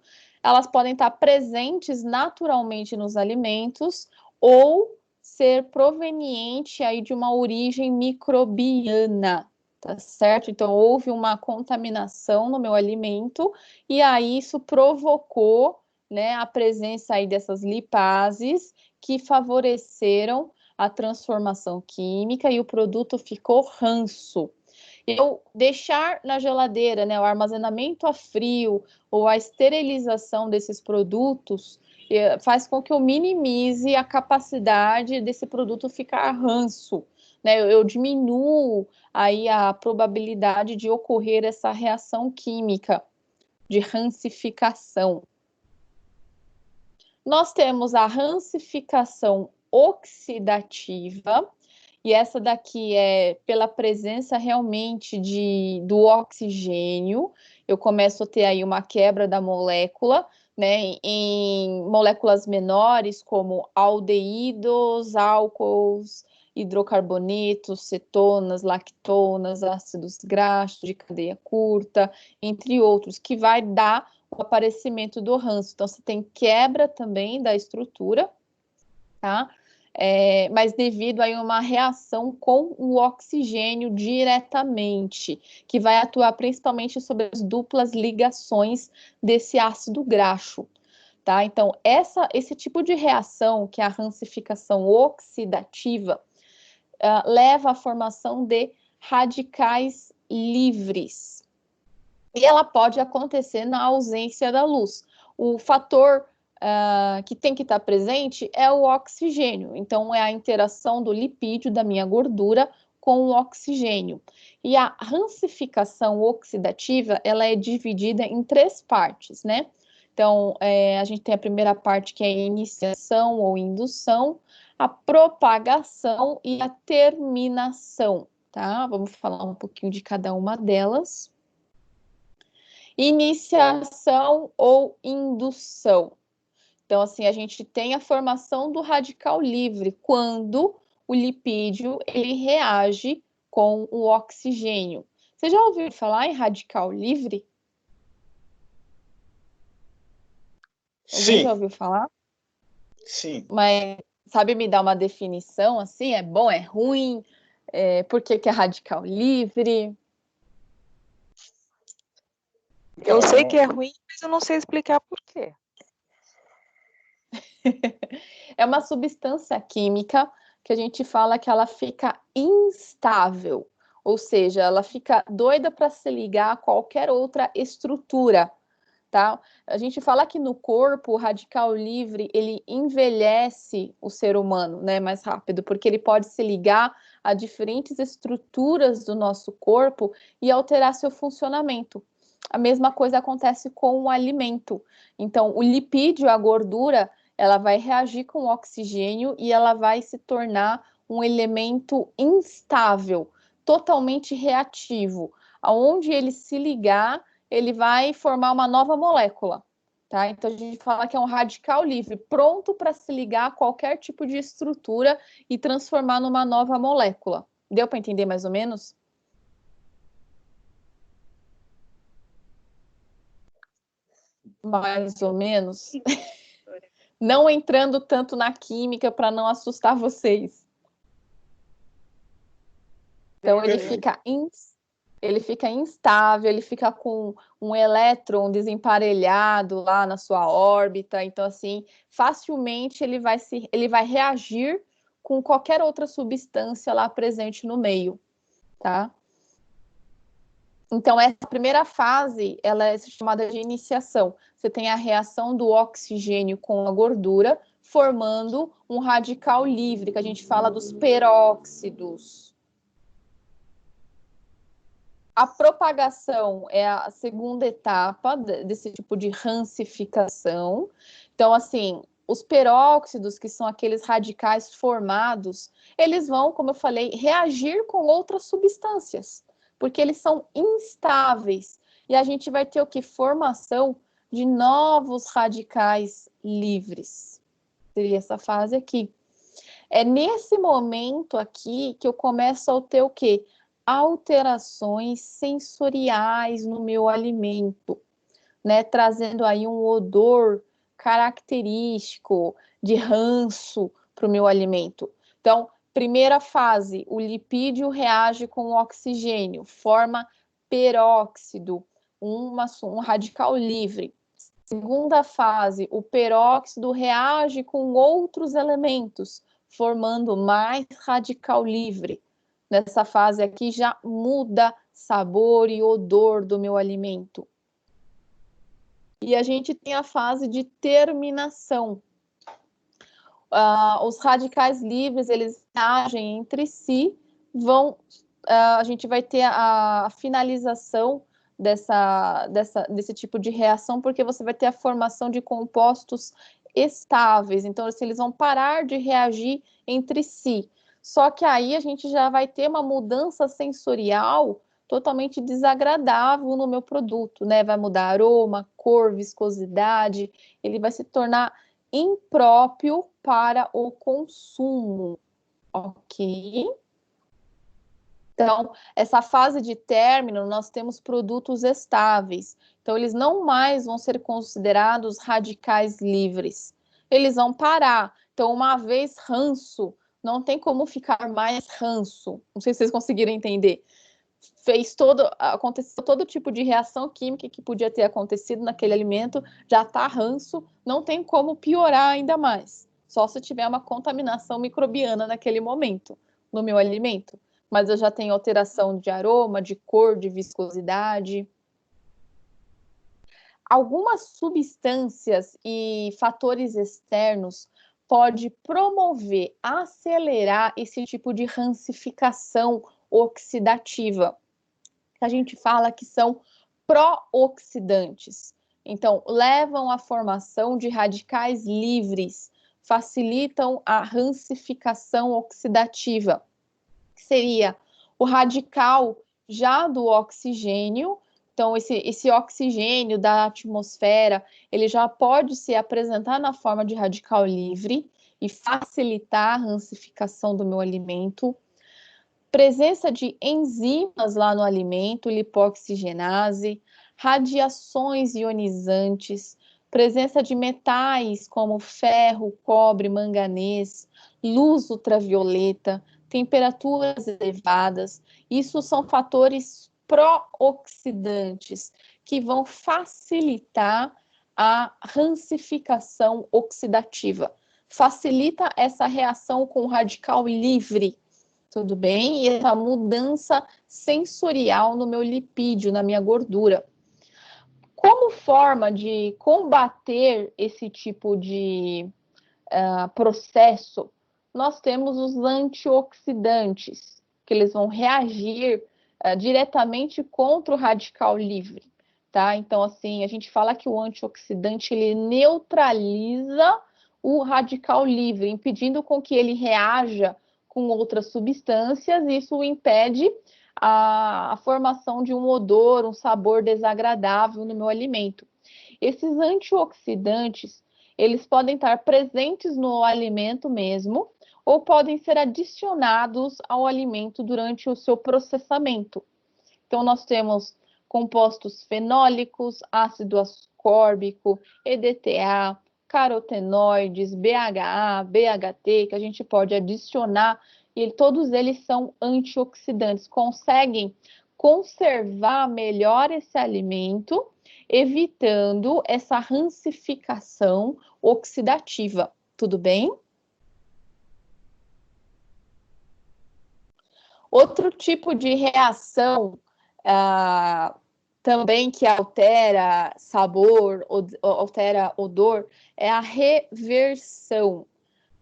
A: Elas podem estar presentes naturalmente nos alimentos ou ser proveniente aí de uma origem microbiana, tá certo? Então, houve uma contaminação no meu alimento e aí isso provocou, né, a presença aí dessas lipases que favoreceram a transformação química e o produto ficou ranço. Eu deixar na geladeira, né, o armazenamento a frio ou a esterilização desses produtos faz com que eu minimize a capacidade desse produto ficar ranço, né? Eu diminuo aí a probabilidade de ocorrer essa reação química de rancificação. Nós temos a rancificação oxidativa, e essa daqui é pela presença realmente do oxigênio. Eu começo a ter aí uma quebra da molécula, né, em moléculas menores, como aldeídos, álcools, hidrocarbonetos, cetonas, lactonas, ácidos graxos de cadeia curta, entre outros, que vai dar o aparecimento do ranço. Então, você tem quebra também da estrutura, tá? Mas devido a uma reação com o oxigênio diretamente, que vai atuar principalmente sobre as duplas ligações desse ácido graxo, tá? Então, esse tipo de reação, que é a rancificação oxidativa, leva à formação de radicais livres. E ela pode acontecer na ausência da luz. O fator que tem que estar presente é o oxigênio. Então, é a interação do lipídio da minha gordura com o oxigênio. E a rancificação oxidativa, ela é dividida em 3 partes, né? Então, a gente tem a primeira parte, que é a iniciação ou indução, a propagação e a terminação, tá? Vamos falar um pouquinho de cada uma delas. Iniciação ou indução. Então, assim, a gente tem a formação do radical livre, quando o lipídio ele reage com o oxigênio. Você já ouviu falar em radical livre? Alguém
C: Sim,
A: já ouviu falar?
C: sim.
A: Mas sabe me dar uma definição assim? É bom, é ruim? Por que que é radical livre?
B: Eu sei que é ruim, mas eu não sei explicar por quê.
A: É uma substância química que a gente fala que ela fica instável, ou seja, ela fica doida para se ligar a qualquer outra estrutura, tá? A gente fala que no corpo, o radical livre, ele envelhece o ser humano, né, mais rápido, porque ele pode se ligar a diferentes estruturas do nosso corpo e alterar seu funcionamento. A mesma coisa acontece com o alimento. Então, o lipídio, a gordura, ela vai reagir com o oxigênio e ela vai se tornar um elemento instável, totalmente reativo. Aonde ele se ligar, ele vai formar uma nova molécula, tá? Então a gente fala que é um radical livre, pronto para se ligar a qualquer tipo de estrutura e transformar numa nova molécula. Deu para entender mais ou menos? Mais ou menos. Não entrando tanto na química para não assustar vocês. Então ele fica instável, ele fica com um elétron desemparelhado lá na sua órbita. Então, assim, facilmente ele vai reagir com qualquer outra substância lá presente no meio, tá? Então, essa primeira fase, ela é chamada de iniciação. Você tem a reação do oxigênio com a gordura, formando um radical livre, que a gente fala dos peróxidos. A propagação é a segunda etapa desse tipo de rancificação. Então, assim, os peróxidos, que são aqueles radicais formados, eles vão, como eu falei, reagir com outras substâncias, porque eles são instáveis. E a gente vai ter o que? Formação de novos radicais livres. Seria essa fase aqui. É nesse momento aqui que eu começo a ter o quê? Alterações sensoriais no meu alimento, né? Trazendo aí um odor característico de ranço para o meu alimento. Então, primeira fase, o lipídio reage com o oxigênio, forma peróxido, um radical livre. Segunda fase, o peróxido reage com outros elementos, formando mais radical livre. Nessa fase aqui já muda sabor e odor do meu alimento. E a gente tem a fase de terminação. Os radicais livres, eles agem entre si, a gente vai ter a finalização desse tipo de reação, porque você vai ter a formação de compostos estáveis. Então, assim, eles vão parar de reagir entre si. Só que aí a gente já vai ter uma mudança sensorial totalmente desagradável no meu produto, né? Vai mudar aroma, cor, viscosidade, ele vai se tornar impróprio para o consumo, ok? Então, essa fase de término, nós temos produtos estáveis. Então, eles não mais vão ser considerados radicais livres. Eles vão parar. Então, uma vez ranço, não tem como ficar mais ranço. Não sei se vocês conseguiram entender. Aconteceu todo tipo de reação química que podia ter acontecido naquele alimento, já está ranço, não tem como piorar ainda mais. Só se tiver uma contaminação microbiana naquele momento, no meu alimento. Mas eu já tenho alteração de aroma, de cor, de viscosidade. Algumas substâncias e fatores externos podem promover, acelerar esse tipo de rancificação oxidativa. A gente fala que são pró-oxidantes. Então, levam à formação de radicais livres, facilitam a rancificação oxidativa, que seria o radical já do oxigênio. Então, esse oxigênio da atmosfera, ele já pode se apresentar na forma de radical livre e facilitar a rancificação do meu alimento. Presença de enzimas lá no alimento, lipoxigenase, radiações ionizantes, presença de metais como ferro, cobre, manganês, luz ultravioleta, temperaturas elevadas. Isso são fatores pró-oxidantes que vão facilitar a rancificação oxidativa. Facilita essa reação com o radical livre, tudo bem? E essa mudança sensorial no meu lipídio, na minha gordura. Como forma de combater esse tipo de processo, nós temos os antioxidantes, que eles vão reagir diretamente contra o radical livre, tá? Então, assim, a gente fala que o antioxidante, ele neutraliza o radical livre, impedindo com que ele reaja com outras substâncias, e isso impede a formação de um odor, um sabor desagradável no meu alimento. Esses antioxidantes, eles podem estar presentes no alimento mesmo, ou podem ser adicionados ao alimento durante o seu processamento. Então, nós temos compostos fenólicos, ácido ascórbico, EDTA, carotenoides, BHA, BHT, que a gente pode adicionar, e todos eles são antioxidantes, conseguem conservar melhor esse alimento, evitando essa rancificação oxidativa. Tudo bem? Outro tipo de reação também que altera sabor, altera odor, é a reversão,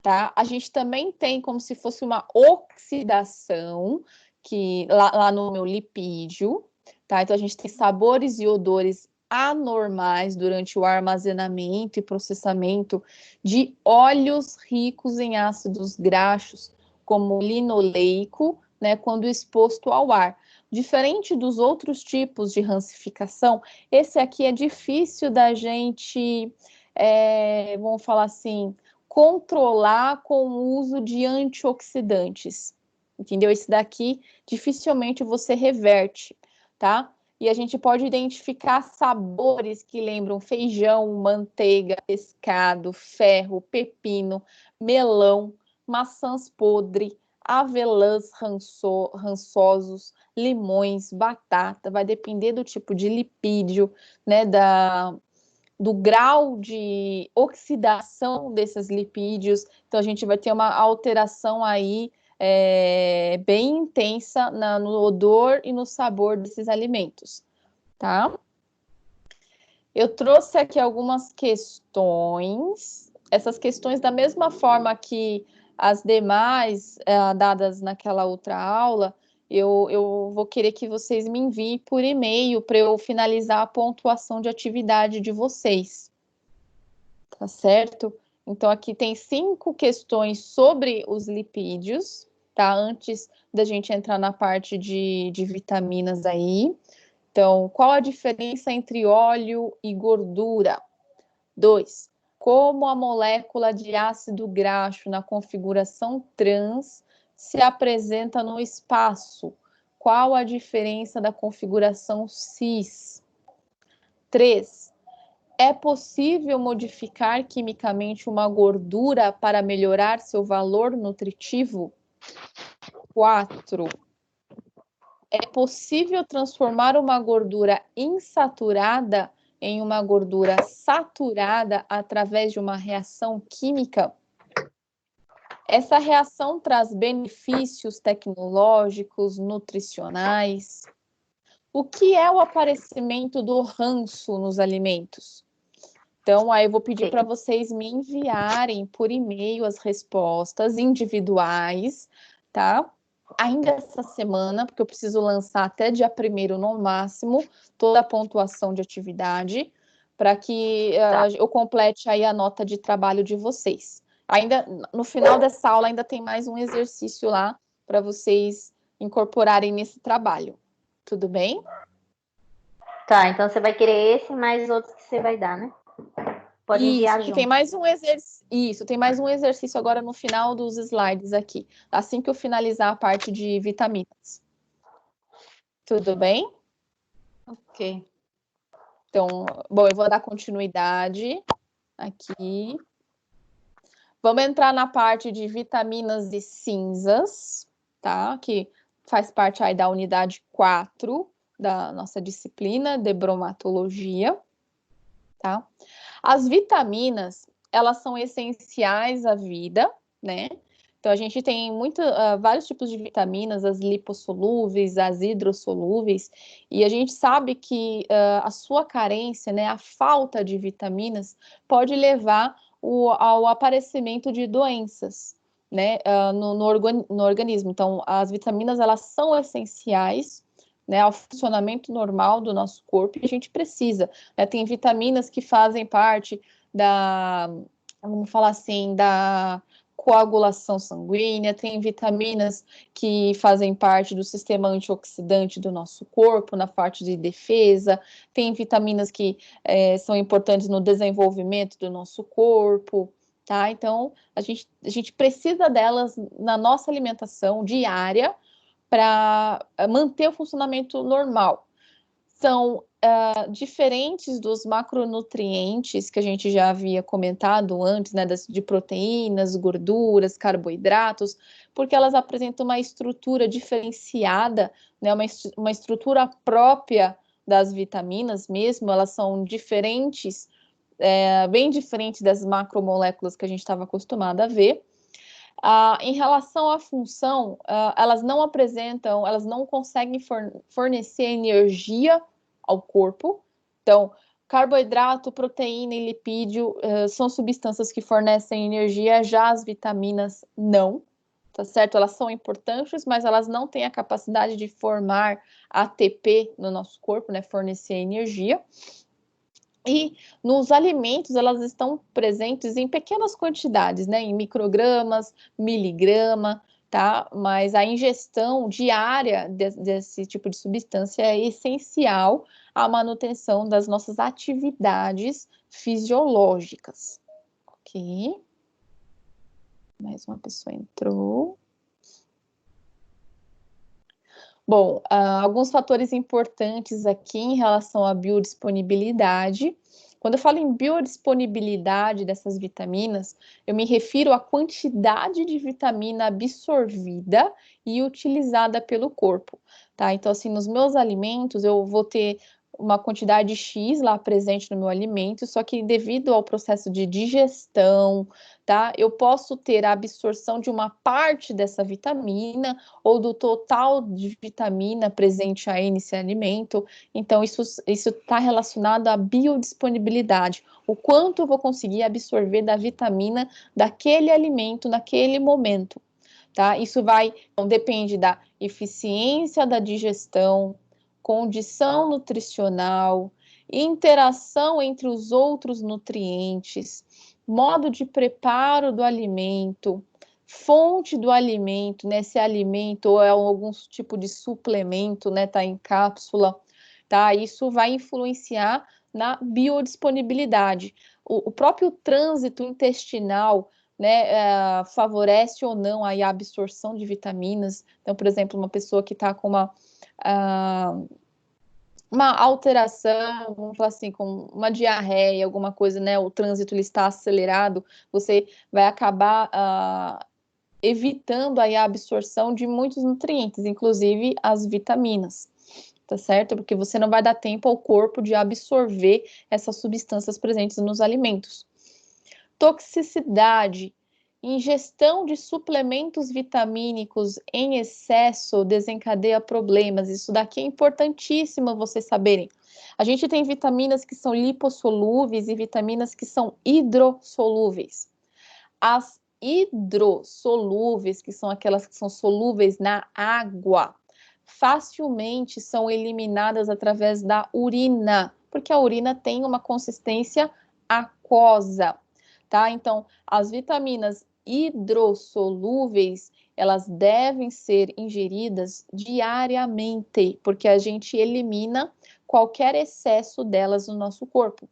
A: tá? A gente também tem como se fosse uma oxidação que lá no meu lipídio, tá? Então a gente tem sabores e odores anormais durante o armazenamento e processamento de óleos ricos em ácidos graxos, como linoleico, né, quando exposto ao ar. Diferente dos outros tipos de rancificação, esse aqui é difícil da gente, vamos falar assim, controlar com o uso de antioxidantes, entendeu? Esse daqui dificilmente você reverte, tá? E a gente pode identificar sabores que lembram feijão, manteiga, pescado, ferro, pepino, melão, maçãs podres, avelãs rançosos, limões, batata, vai depender do tipo de lipídio, né, do grau de oxidação desses lipídios. Então, a gente vai ter uma alteração aí bem intensa no odor e no sabor desses alimentos, tá? Eu trouxe aqui algumas questões, essas questões da mesma forma que as demais dadas naquela outra aula, eu vou querer que vocês me enviem por e-mail para eu finalizar a pontuação de atividade de vocês, tá certo? Então, aqui tem 5 questões sobre os lipídios, tá? Antes da gente entrar na parte de vitaminas aí. Então, qual a diferença entre óleo e gordura? 2. Como a molécula de ácido graxo na configuração trans se apresenta no espaço? Qual a diferença da configuração cis? 3. É possível modificar quimicamente uma gordura para melhorar seu valor nutritivo? 4. É possível transformar uma gordura insaturada em uma gordura saturada através de uma reação química? Essa reação traz benefícios tecnológicos, nutricionais? O que é o aparecimento do ranço nos alimentos? Então, aí eu vou pedir para vocês me enviarem por e-mail as respostas individuais, tá? Ainda essa semana, porque eu preciso lançar até dia 1º no máximo toda a pontuação de atividade, para que eu complete aí a nota de trabalho de vocês. Ainda no final dessa aula ainda tem mais um exercício lá para vocês incorporarem nesse trabalho. Tudo bem?
D: Tá, então você vai querer esse mais outros que você vai dar, né? Pode enviar junto.
A: Tem mais um exercício. Isso, tem mais um exercício agora no final dos slides aqui, assim que eu finalizar a parte de vitaminas. Tudo bem?
D: Ok.
A: Então, bom, eu vou dar continuidade aqui. Vamos entrar na parte de vitaminas e cinzas, tá? Que faz parte aí da unidade 4 da nossa disciplina de bromatologia, tá? As vitaminas, elas são essenciais à vida, né? Então, a gente tem vários tipos de vitaminas, as lipossolúveis, as hidrossolúveis, e a gente sabe que a sua carência, né, a falta de vitaminas, pode levar ao aparecimento de doenças, né, no organismo. Então, as vitaminas, elas são essenciais, né, ao funcionamento normal do nosso corpo, e a gente precisa, né? Tem vitaminas que fazem parte vamos falar assim, da coagulação sanguínea, tem vitaminas que fazem parte do sistema antioxidante do nosso corpo, na parte de defesa, tem vitaminas que são importantes no desenvolvimento do nosso corpo, tá? Então, a gente precisa delas na nossa alimentação diária para manter o funcionamento normal. São diferentes dos macronutrientes que a gente já havia comentado antes, né, de proteínas, gorduras, carboidratos, porque elas apresentam uma estrutura diferenciada, né, uma estrutura própria das vitaminas mesmo, elas são diferentes, bem diferentes das macromoléculas que a gente estava acostumado a ver. Em relação à função, elas não conseguem fornecer energia ao corpo. Então, carboidrato, proteína e lipídio são substâncias que fornecem energia, já as vitaminas não, tá certo? Elas são importantes, mas elas não têm a capacidade de formar ATP no nosso corpo, né? Fornecer energia. E nos alimentos, elas estão presentes em pequenas quantidades, né? Em microgramas, miligrama, tá? Mas a ingestão diária desse tipo de substância é essencial à manutenção das nossas atividades fisiológicas. Ok. Mais uma pessoa entrou. Bom, alguns fatores importantes aqui em relação à biodisponibilidade. Quando eu falo em biodisponibilidade dessas vitaminas, eu me refiro à quantidade de vitamina absorvida e utilizada pelo corpo, tá? Então, assim, nos meus alimentos, eu vou ter uma quantidade X lá presente no meu alimento, só que devido ao processo de digestão, tá? Eu posso ter a absorção de uma parte dessa vitamina ou do total de vitamina presente aí nesse alimento. Então, isso está relacionado à biodisponibilidade, o quanto eu vou conseguir absorver da vitamina daquele alimento naquele momento, tá? Então, depende da eficiência da digestão, condição nutricional, interação entre os outros nutrientes, modo de preparo do alimento, fonte do alimento, né? Se alimento ou é algum tipo de suplemento, né? Tá em cápsula, tá? Isso vai influenciar na biodisponibilidade. O próprio trânsito intestinal, né? Favorece ou não aí a absorção de vitaminas. Então, por exemplo, uma pessoa que está com uma alteração, vamos falar assim, com uma diarreia, alguma coisa, né? O trânsito ele está acelerado, você vai acabar evitando aí a absorção de muitos nutrientes, inclusive as vitaminas, tá certo? Porque você não vai dar tempo ao corpo de absorver essas substâncias presentes nos alimentos. Toxicidade. Ingestão de suplementos vitamínicos em excesso desencadeia problemas. Isso daqui é importantíssimo vocês saberem. A gente tem vitaminas que são lipossolúveis e vitaminas que são hidrossolúveis. As hidrossolúveis, que são aquelas que são solúveis na água, facilmente são eliminadas através da urina, porque a urina tem uma consistência aquosa, tá? Então, as vitaminas hidrossolúveis, elas devem ser ingeridas diariamente, porque a gente elimina qualquer excesso delas no nosso corpo.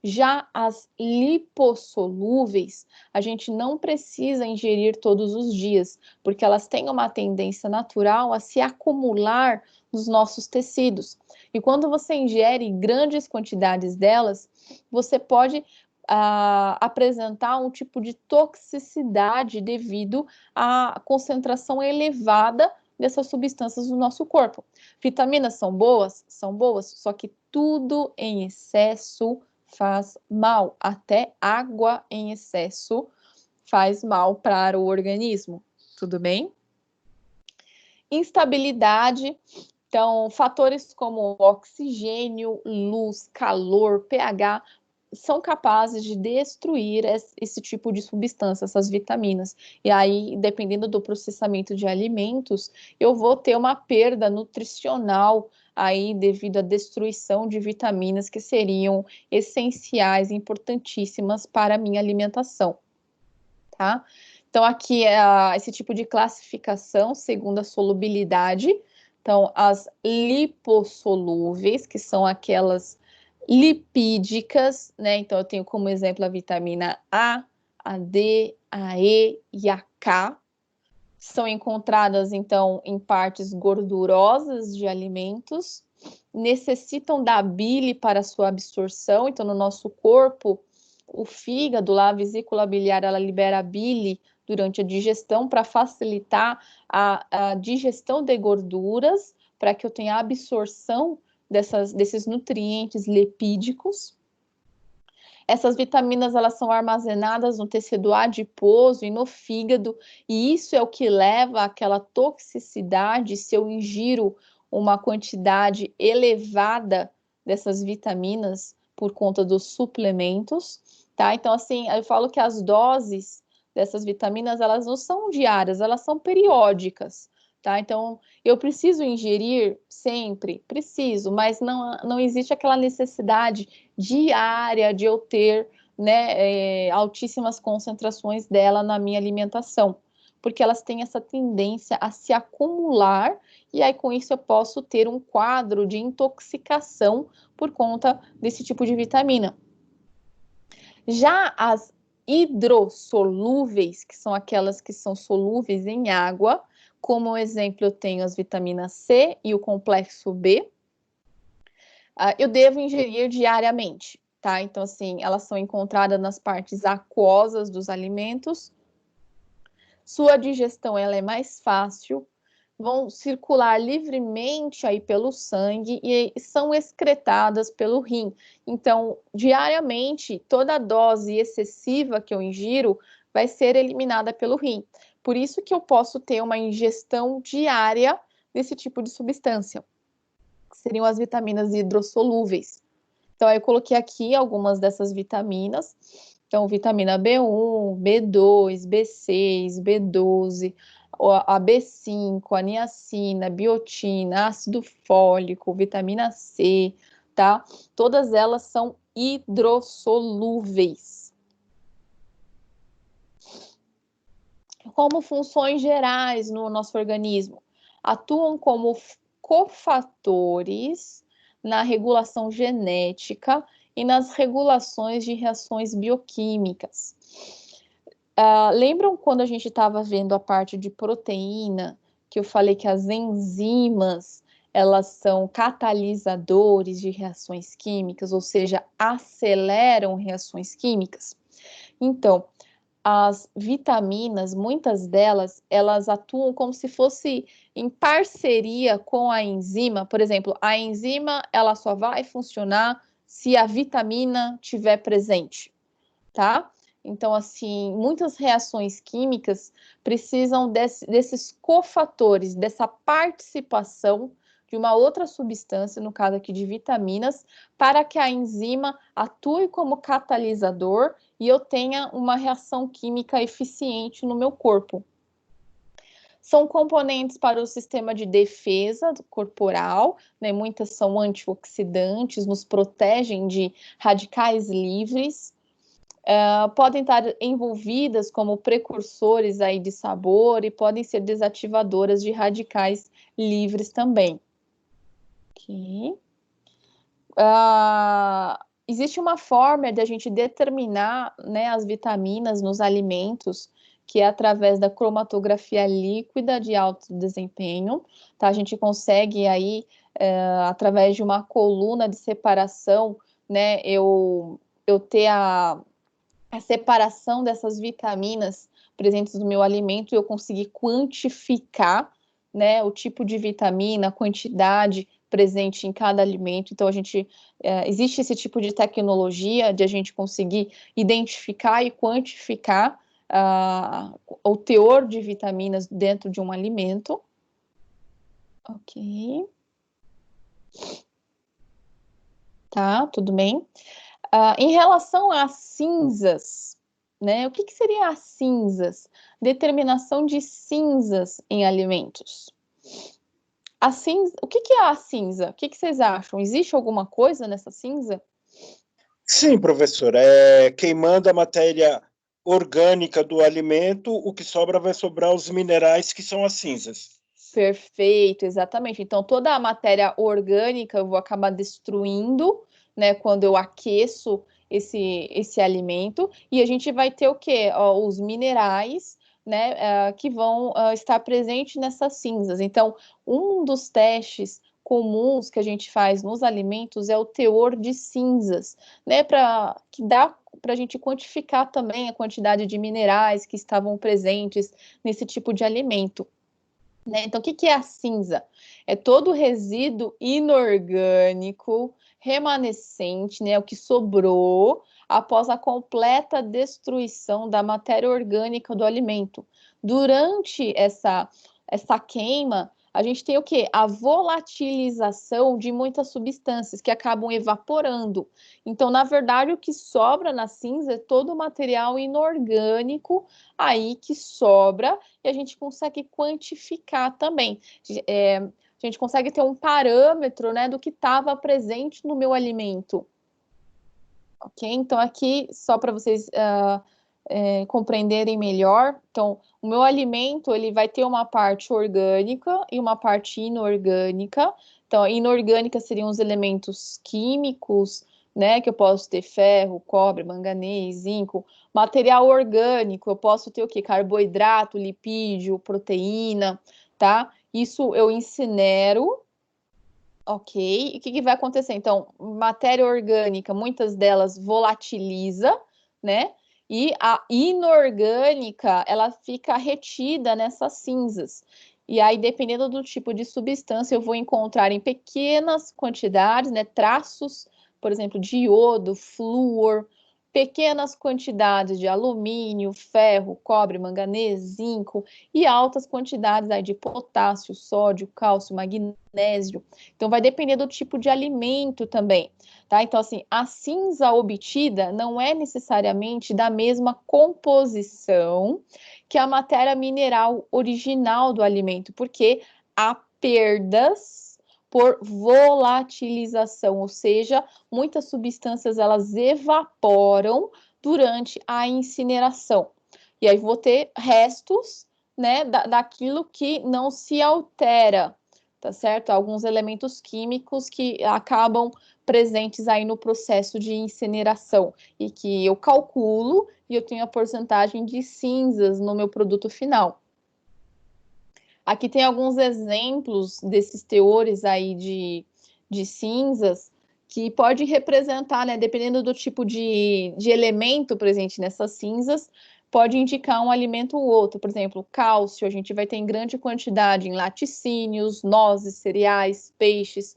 A: Já as lipossolúveis, a gente não precisa ingerir todos os dias, porque elas têm uma tendência natural a se acumular nos nossos tecidos. E quando você ingere grandes quantidades delas, você pode apresentar um tipo de toxicidade devido à concentração elevada dessas substâncias no nosso corpo. Vitaminas são boas? São boas, só que tudo em excesso faz mal. Até água em excesso faz mal para o organismo. Tudo bem? Instabilidade. Então, fatores como oxigênio, luz, calor, pH, são capazes de destruir esse tipo de substância, essas vitaminas. E aí, dependendo do processamento de alimentos, eu vou ter uma perda nutricional aí devido à destruição de vitaminas que seriam essenciais, importantíssimas para a minha alimentação, tá? Então, aqui é esse tipo de classificação segundo a solubilidade. Então, as lipossolúveis, que são aquelas lipídicas, né? Então, eu tenho como exemplo a vitamina A, a D, a E e a K. São encontradas, então, em partes gordurosas de alimentos, necessitam da bile para sua absorção. Então, no nosso corpo, o fígado, lá, a vesícula biliar, ela libera a bile durante a digestão para facilitar a digestão de gorduras, para que eu tenha a absorção desses nutrientes lipídicos. Essas vitaminas, elas são armazenadas no tecido adiposo e no fígado, e isso é o que leva àquela toxicidade se eu ingiro uma quantidade elevada dessas vitaminas por conta dos suplementos, tá? Então, assim, eu falo que as doses dessas vitaminas, elas não são diárias, elas são periódicas, tá? Então, eu preciso ingerir sempre? Preciso, mas não existe aquela necessidade diária de eu ter, né, altíssimas concentrações dela na minha alimentação, porque elas têm essa tendência a se acumular, e aí com isso eu posso ter um quadro de intoxicação por conta desse tipo de vitamina. Já as hidrossolúveis, que são aquelas que são solúveis em água, como exemplo eu tenho as vitaminas C e o complexo B, eu devo ingerir diariamente, tá? Então, assim, elas são encontradas nas partes aquosas dos alimentos. Sua digestão, ela é mais fácil, vão circular livremente aí pelo sangue e são excretadas pelo rim. Então, diariamente, toda a dose excessiva que eu ingiro vai ser eliminada pelo rim. Por isso que eu posso ter uma ingestão diária desse tipo de substância, que seriam as vitaminas hidrossolúveis. Então, eu coloquei aqui algumas dessas vitaminas. Então, vitamina B1, B2, B6, B12, a B5, a niacina, biotina, ácido fólico, vitamina C, tá? Todas elas são hidrossolúveis. Como funções gerais no nosso organismo? Atuam como cofatores na regulação genética e nas regulações de reações bioquímicas. Lembram quando a gente estava vendo a parte de proteína, que eu falei que as enzimas, elas são catalisadores de reações químicas, ou seja, aceleram reações químicas? Então, as vitaminas, muitas delas, elas atuam como se fosse em parceria com a enzima. Por exemplo, a enzima, ela só vai funcionar se a vitamina estiver presente, tá? Então, assim, muitas reações químicas precisam desses cofatores, dessa participação de uma outra substância, no caso aqui de vitaminas, para que a enzima atue como catalisador e eu tenha uma reação química eficiente no meu corpo. São componentes para o sistema de defesa corporal, né? Muitas são antioxidantes, nos protegem de radicais livres. Podem estar envolvidas como precursores aí de sabor e podem ser desativadoras de radicais livres também. Aqui. existe uma forma de a gente determinar, né, as vitaminas nos alimentos, que é através da cromatografia líquida de alto desempenho, tá? A gente consegue aí, através de uma coluna de separação, né, eu ter a separação dessas vitaminas presentes no meu alimento e eu conseguir quantificar, né, o tipo de vitamina, a quantidade presente em cada alimento. Então, existe esse tipo de tecnologia de a gente conseguir identificar e quantificar o teor de vitaminas dentro de um alimento. Ok. Tá, tudo bem. Em relação às cinzas, né? O que seria as cinzas? Determinação de cinzas em alimentos. O que é a cinza? O que vocês acham? Existe alguma coisa nessa cinza?
C: Sim, professor. Queimando a matéria orgânica do alimento, o que sobra vai sobrar os minerais, que são as cinzas.
A: Perfeito, exatamente. Então, toda a matéria orgânica eu vou acabar destruindo, né, quando eu aqueço esse alimento, e a gente vai ter o quê? Os minerais, né, que vão estar presentes nessas cinzas. Então, um dos testes comuns que a gente faz nos alimentos é o teor de cinzas, né, que dá para a gente quantificar também a quantidade de minerais que estavam presentes nesse tipo de alimento. Né? Então, o que é a cinza? É todo o resíduo inorgânico remanescente, né, o que sobrou após a completa destruição da matéria orgânica do alimento. Durante essa queima, a gente tem o quê? A volatilização de muitas substâncias que acabam evaporando. Então, na verdade, o que sobra na cinza é todo o material inorgânico aí que sobra e a gente consegue quantificar também. A gente consegue ter um parâmetro, né, do que estava presente no meu alimento. Ok? Então, aqui, só para vocês compreenderem melhor, então, o meu alimento, ele vai ter uma parte orgânica e uma parte inorgânica. Então, a inorgânica seriam os elementos químicos, né, que eu posso ter ferro, cobre, manganês, zinco. Material orgânico, eu posso ter o quê? Carboidrato, lipídio, proteína, tá? Isso eu incinero, ok? E o que vai acontecer? Então, matéria orgânica, muitas delas volatiliza, né? E a inorgânica, ela fica retida nessas cinzas. E aí, dependendo do tipo de substância, eu vou encontrar em pequenas quantidades, né? Traços, por exemplo, de iodo, flúor, pequenas quantidades de alumínio, ferro, cobre, manganês, zinco e altas quantidades aí de potássio, sódio, cálcio, magnésio. Então, vai depender do tipo de alimento também, tá? Então, assim, a cinza obtida não é necessariamente da mesma composição que a matéria mineral original do alimento, porque há perdas por volatilização, ou seja, muitas substâncias elas evaporam durante a incineração. E aí vou ter restos, né, daquilo que não se altera, tá certo? Alguns elementos químicos que acabam presentes aí no processo de incineração e que eu calculo e eu tenho a porcentagem de cinzas no meu produto final. Aqui tem alguns exemplos desses teores aí de cinzas que pode representar, né, dependendo do tipo de elemento presente nessas cinzas, pode indicar um alimento ou outro. Por exemplo, cálcio, a gente vai ter em grande quantidade em laticínios, nozes, cereais, peixes.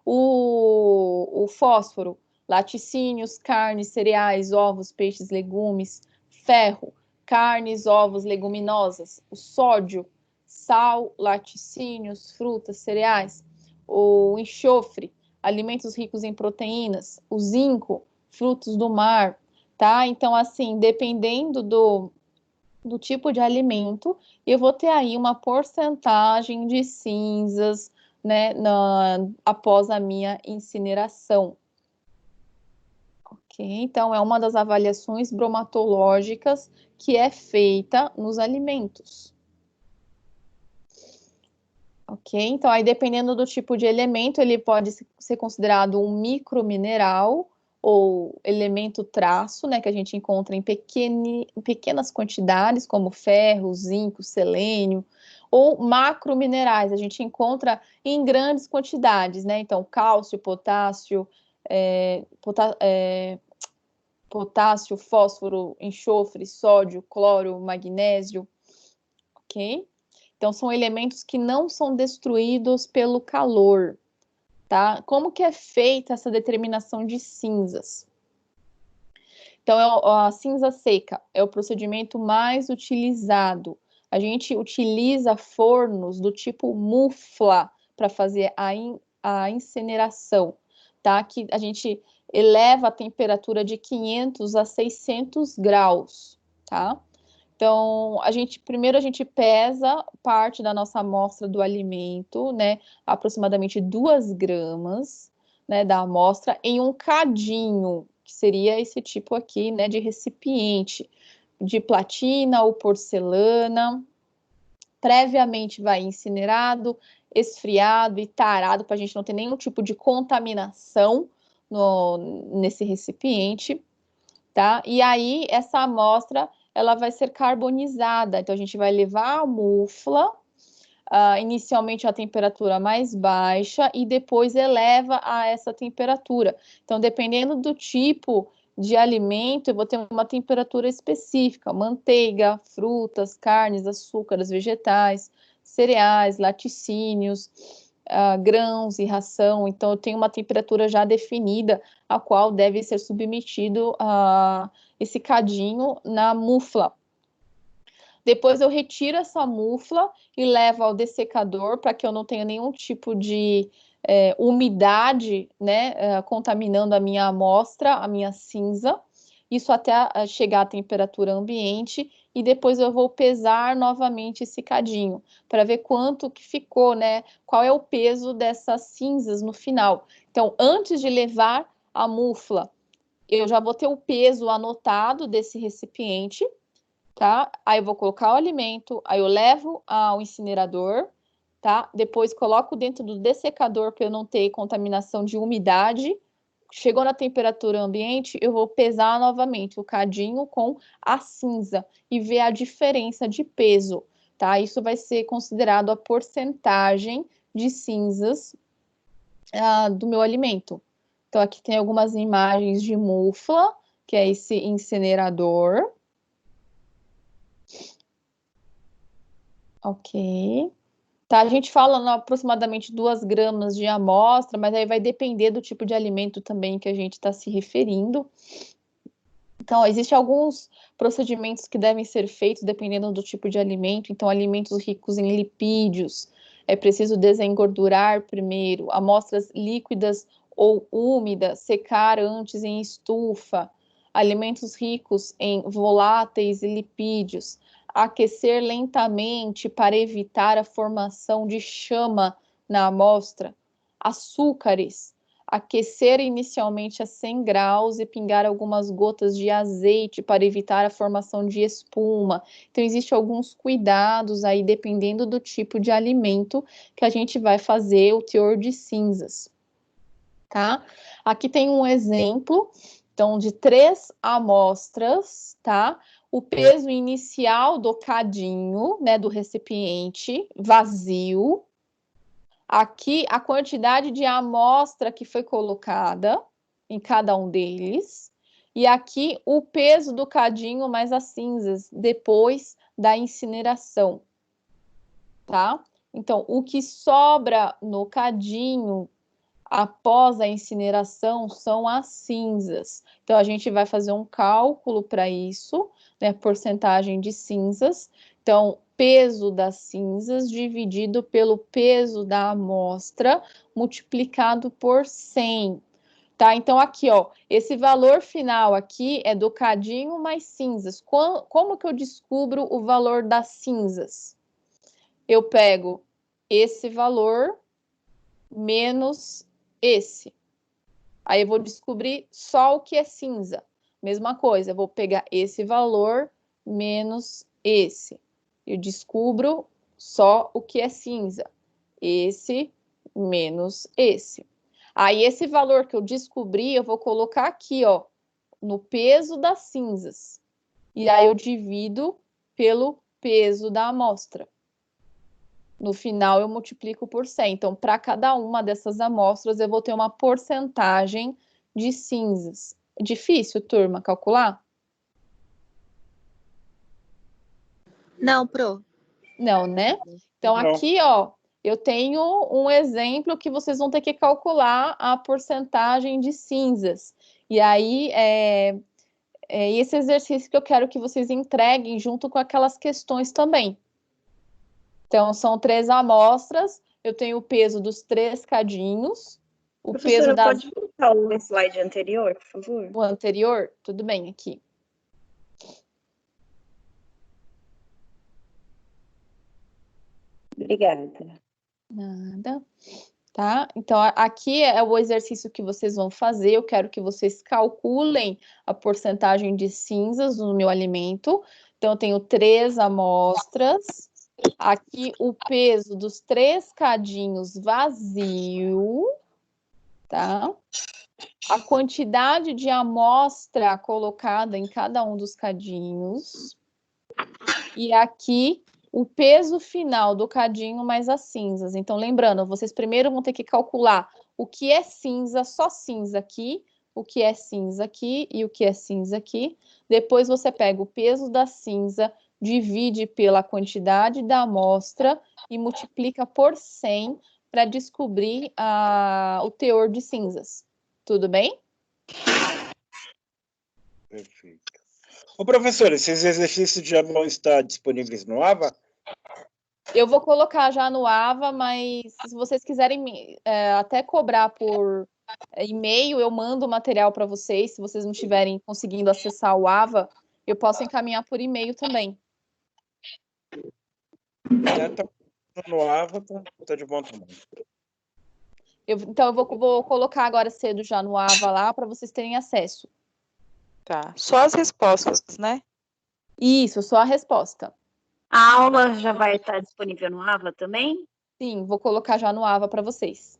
A: O fósforo, laticínios, carnes, cereais, ovos, peixes, legumes. Ferro, carnes, ovos, leguminosas. O sódio, sal, laticínios, frutas, cereais. O enxofre, alimentos ricos em proteínas. O zinco, frutos do mar, tá? Então, assim, dependendo do tipo de alimento, eu vou ter aí uma porcentagem de cinzas, né, após a minha incineração. Ok? Então, é uma das avaliações bromatológicas que é feita nos alimentos. Ok? Então, aí dependendo do tipo de elemento, ele pode ser considerado um micromineral ou elemento traço, né, que a gente encontra em pequenas quantidades, como ferro, zinco, selênio, ou macrominerais, a gente encontra em grandes quantidades, né? Então, cálcio, potássio, potássio, fósforo, enxofre, sódio, cloro, magnésio, ok? Então, são elementos que não são destruídos pelo calor, tá? Como que é feita essa determinação de cinzas? Então, a cinza seca é o procedimento mais utilizado. A gente utiliza fornos do tipo mufla para fazer a incineração, tá? Que a gente eleva a temperatura de 500 a 600 graus, tá? Então, primeiro a gente pesa parte da nossa amostra do alimento, né? Aproximadamente 2 gramas, né, da amostra em um cadinho, que seria esse tipo aqui, né, de recipiente de platina ou porcelana. Previamente vai incinerado, esfriado e tarado para a gente não ter nenhum tipo de contaminação nesse recipiente, tá? E aí essa amostra ela vai ser carbonizada, então a gente vai levar a mufla inicialmente a temperatura mais baixa e depois eleva a essa temperatura. Então, dependendo do tipo de alimento, eu vou ter uma temperatura específica: manteiga, frutas, carnes, açúcares, vegetais, cereais, laticínios, grãos e ração. Então, eu tenho uma temperatura já definida, a qual deve ser submetido a esse cadinho na mufla. Depois eu retiro essa mufla e levo ao dessecador para que eu não tenha nenhum tipo de umidade, né, contaminando a minha amostra, a minha cinza. Isso até chegar à temperatura ambiente, e depois eu vou pesar novamente esse cadinho para ver quanto que ficou, né? Qual é o peso dessas cinzas no final. Então, antes de levar a mufla, eu já vou ter o peso anotado desse recipiente, tá? Aí eu vou colocar o alimento, aí eu levo ao incinerador, tá? Depois coloco dentro do dessecador para eu não ter contaminação de umidade. Chegou na temperatura ambiente, eu vou pesar novamente o cadinho com a cinza e ver a diferença de peso, tá? Isso vai ser considerado a porcentagem de cinzas do meu alimento. Então, aqui tem algumas imagens de mufla, que é esse incinerador. Ok. Tá, a gente fala aproximadamente 2 gramas de amostra, mas aí vai depender do tipo de alimento também que a gente está se referindo. Então, existem alguns procedimentos que devem ser feitos dependendo do tipo de alimento. Então, alimentos ricos em lipídios, é preciso desengordurar primeiro, amostras líquidas ou úmidas, secar antes em estufa, alimentos ricos em voláteis e lipídios, aquecer lentamente para evitar a formação de chama na amostra, açúcares, aquecer inicialmente a 100 graus e pingar algumas gotas de azeite para evitar a formação de espuma. Então, existem alguns cuidados aí, dependendo do tipo de alimento que a gente vai fazer o teor de cinzas, tá? Aqui tem um exemplo, então, de 3 amostras, tá? O peso inicial do cadinho, né, do recipiente vazio. Aqui, a quantidade de amostra que foi colocada em cada um deles. E aqui, o peso do cadinho mais as cinzas, depois da incineração, tá? Então, o que sobra no cadinho após a incineração são as cinzas. Então, a gente vai fazer um cálculo para isso, né? Porcentagem de cinzas. Então, peso das cinzas dividido pelo peso da amostra multiplicado por 100. Tá? Então, aqui, ó, esse valor final aqui é do cadinho mais cinzas. Como que eu descubro o valor das cinzas? Eu pego esse valor menos esse. Aí eu vou descobrir só o que é cinza. Mesma coisa, eu vou pegar esse valor menos esse. Eu descubro só o que é cinza. Esse menos esse. Aí, esse valor que eu descobri, eu vou colocar aqui, ó, no peso das cinzas. E aí, eu divido pelo peso da amostra. No final, eu multiplico por 100. Então, para cada uma dessas amostras, eu vou ter uma porcentagem de cinzas. É difícil, turma, calcular?
E: Não, Pro.
A: Não, né? Então,
C: Não.
A: aqui, ó, eu tenho um exemplo que vocês vão ter que calcular a porcentagem de cinzas. E aí, esse exercício que eu quero que vocês entreguem junto com aquelas questões também. Então, são 3 amostras, eu tenho o peso dos 3 cadinhos, o peso
E: Professora, pode voltar o slide anterior, por favor?
A: o anterior, tudo bem, aqui.
E: Obrigada.
A: Nada. Tá? Então, aqui é o exercício que vocês vão fazer. Eu quero que vocês calculem a porcentagem de cinzas no meu alimento. Então, eu tenho 3 amostras. Aqui, o peso dos 3 cadinhos vazio, tá? A quantidade de amostra colocada em cada um dos cadinhos. E aqui, o peso final do cadinho mais as cinzas. Então, lembrando, vocês primeiro vão ter que calcular o que é cinza, só cinza aqui, o que é cinza aqui e o que é cinza aqui. Depois você pega o peso da cinza, divide pela quantidade da amostra e multiplica por 100 para descobrir o teor de cinzas. Tudo bem?
C: Perfeito. Ô, professor, esses exercícios já vão estar disponíveis no AVA?
A: Eu vou colocar já no AVA, mas se vocês quiserem até cobrar por e-mail, eu mando o material para vocês. Se vocês não estiverem conseguindo acessar o AVA, eu posso encaminhar por e-mail também.
C: Tá no AVA, tá de bom tamanho.
A: Então, eu vou colocar agora cedo já no AVA lá para vocês terem acesso.
B: Tá. Só as respostas, né?
A: Isso, só a resposta.
E: A aula já vai estar disponível no AVA também?
A: Sim, vou colocar já no AVA para vocês.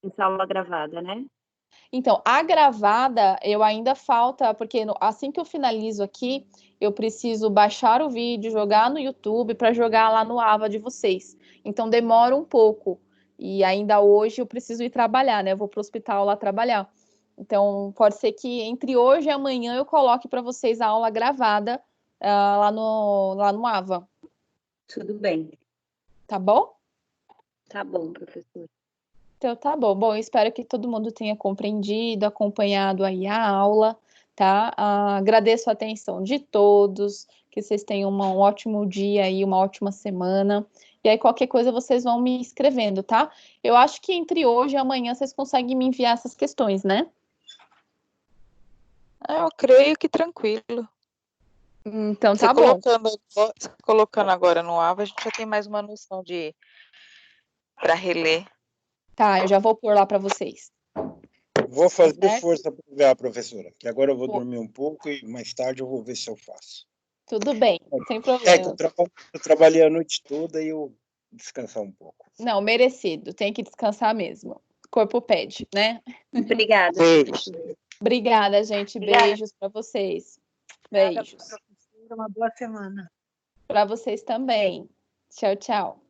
E: Essa aula gravada, né?
A: Então, a gravada, eu ainda falta, porque assim que eu finalizo aqui, eu preciso baixar o vídeo, jogar no YouTube para jogar lá no AVA de vocês. Então, demora um pouco. E ainda hoje eu preciso ir trabalhar, né? Eu vou para o hospital lá trabalhar. Então, pode ser que entre hoje e amanhã eu coloque para vocês a aula gravada lá no AVA.
E: Tudo bem.
A: Tá bom?
E: Tá bom, professor.
A: Então, tá bom. Bom, eu espero que todo mundo tenha compreendido, acompanhado aí a aula, tá? Agradeço a atenção de todos, que vocês tenham um ótimo dia aí, uma ótima semana. E aí, qualquer coisa, vocês vão me escrevendo, tá? Eu acho que entre hoje e amanhã vocês conseguem me enviar essas questões, né?
B: Eu creio que tranquilo.
A: Então,
B: Você
A: tá bom.
B: colocando agora no AVA, a gente já tem mais uma noção para reler.
A: Tá, eu já vou pôr lá para vocês.
C: Vou fazer
A: Certo?
C: força para pegar, professora, que agora eu vou dormir um pouco e mais tarde eu vou ver se eu faço.
A: Tudo bem, sem
C: Que
A: problema.
C: eu trabalhei a noite toda e eu descansar um pouco.
A: Não, merecido. Tem que descansar mesmo. O corpo pede, né?
E: Obrigada.
C: Beijo.
A: Obrigada, gente.
E: Obrigada.
A: Beijos para vocês. Beijos.
F: Uma boa semana.
A: Para vocês também. Tchau, tchau.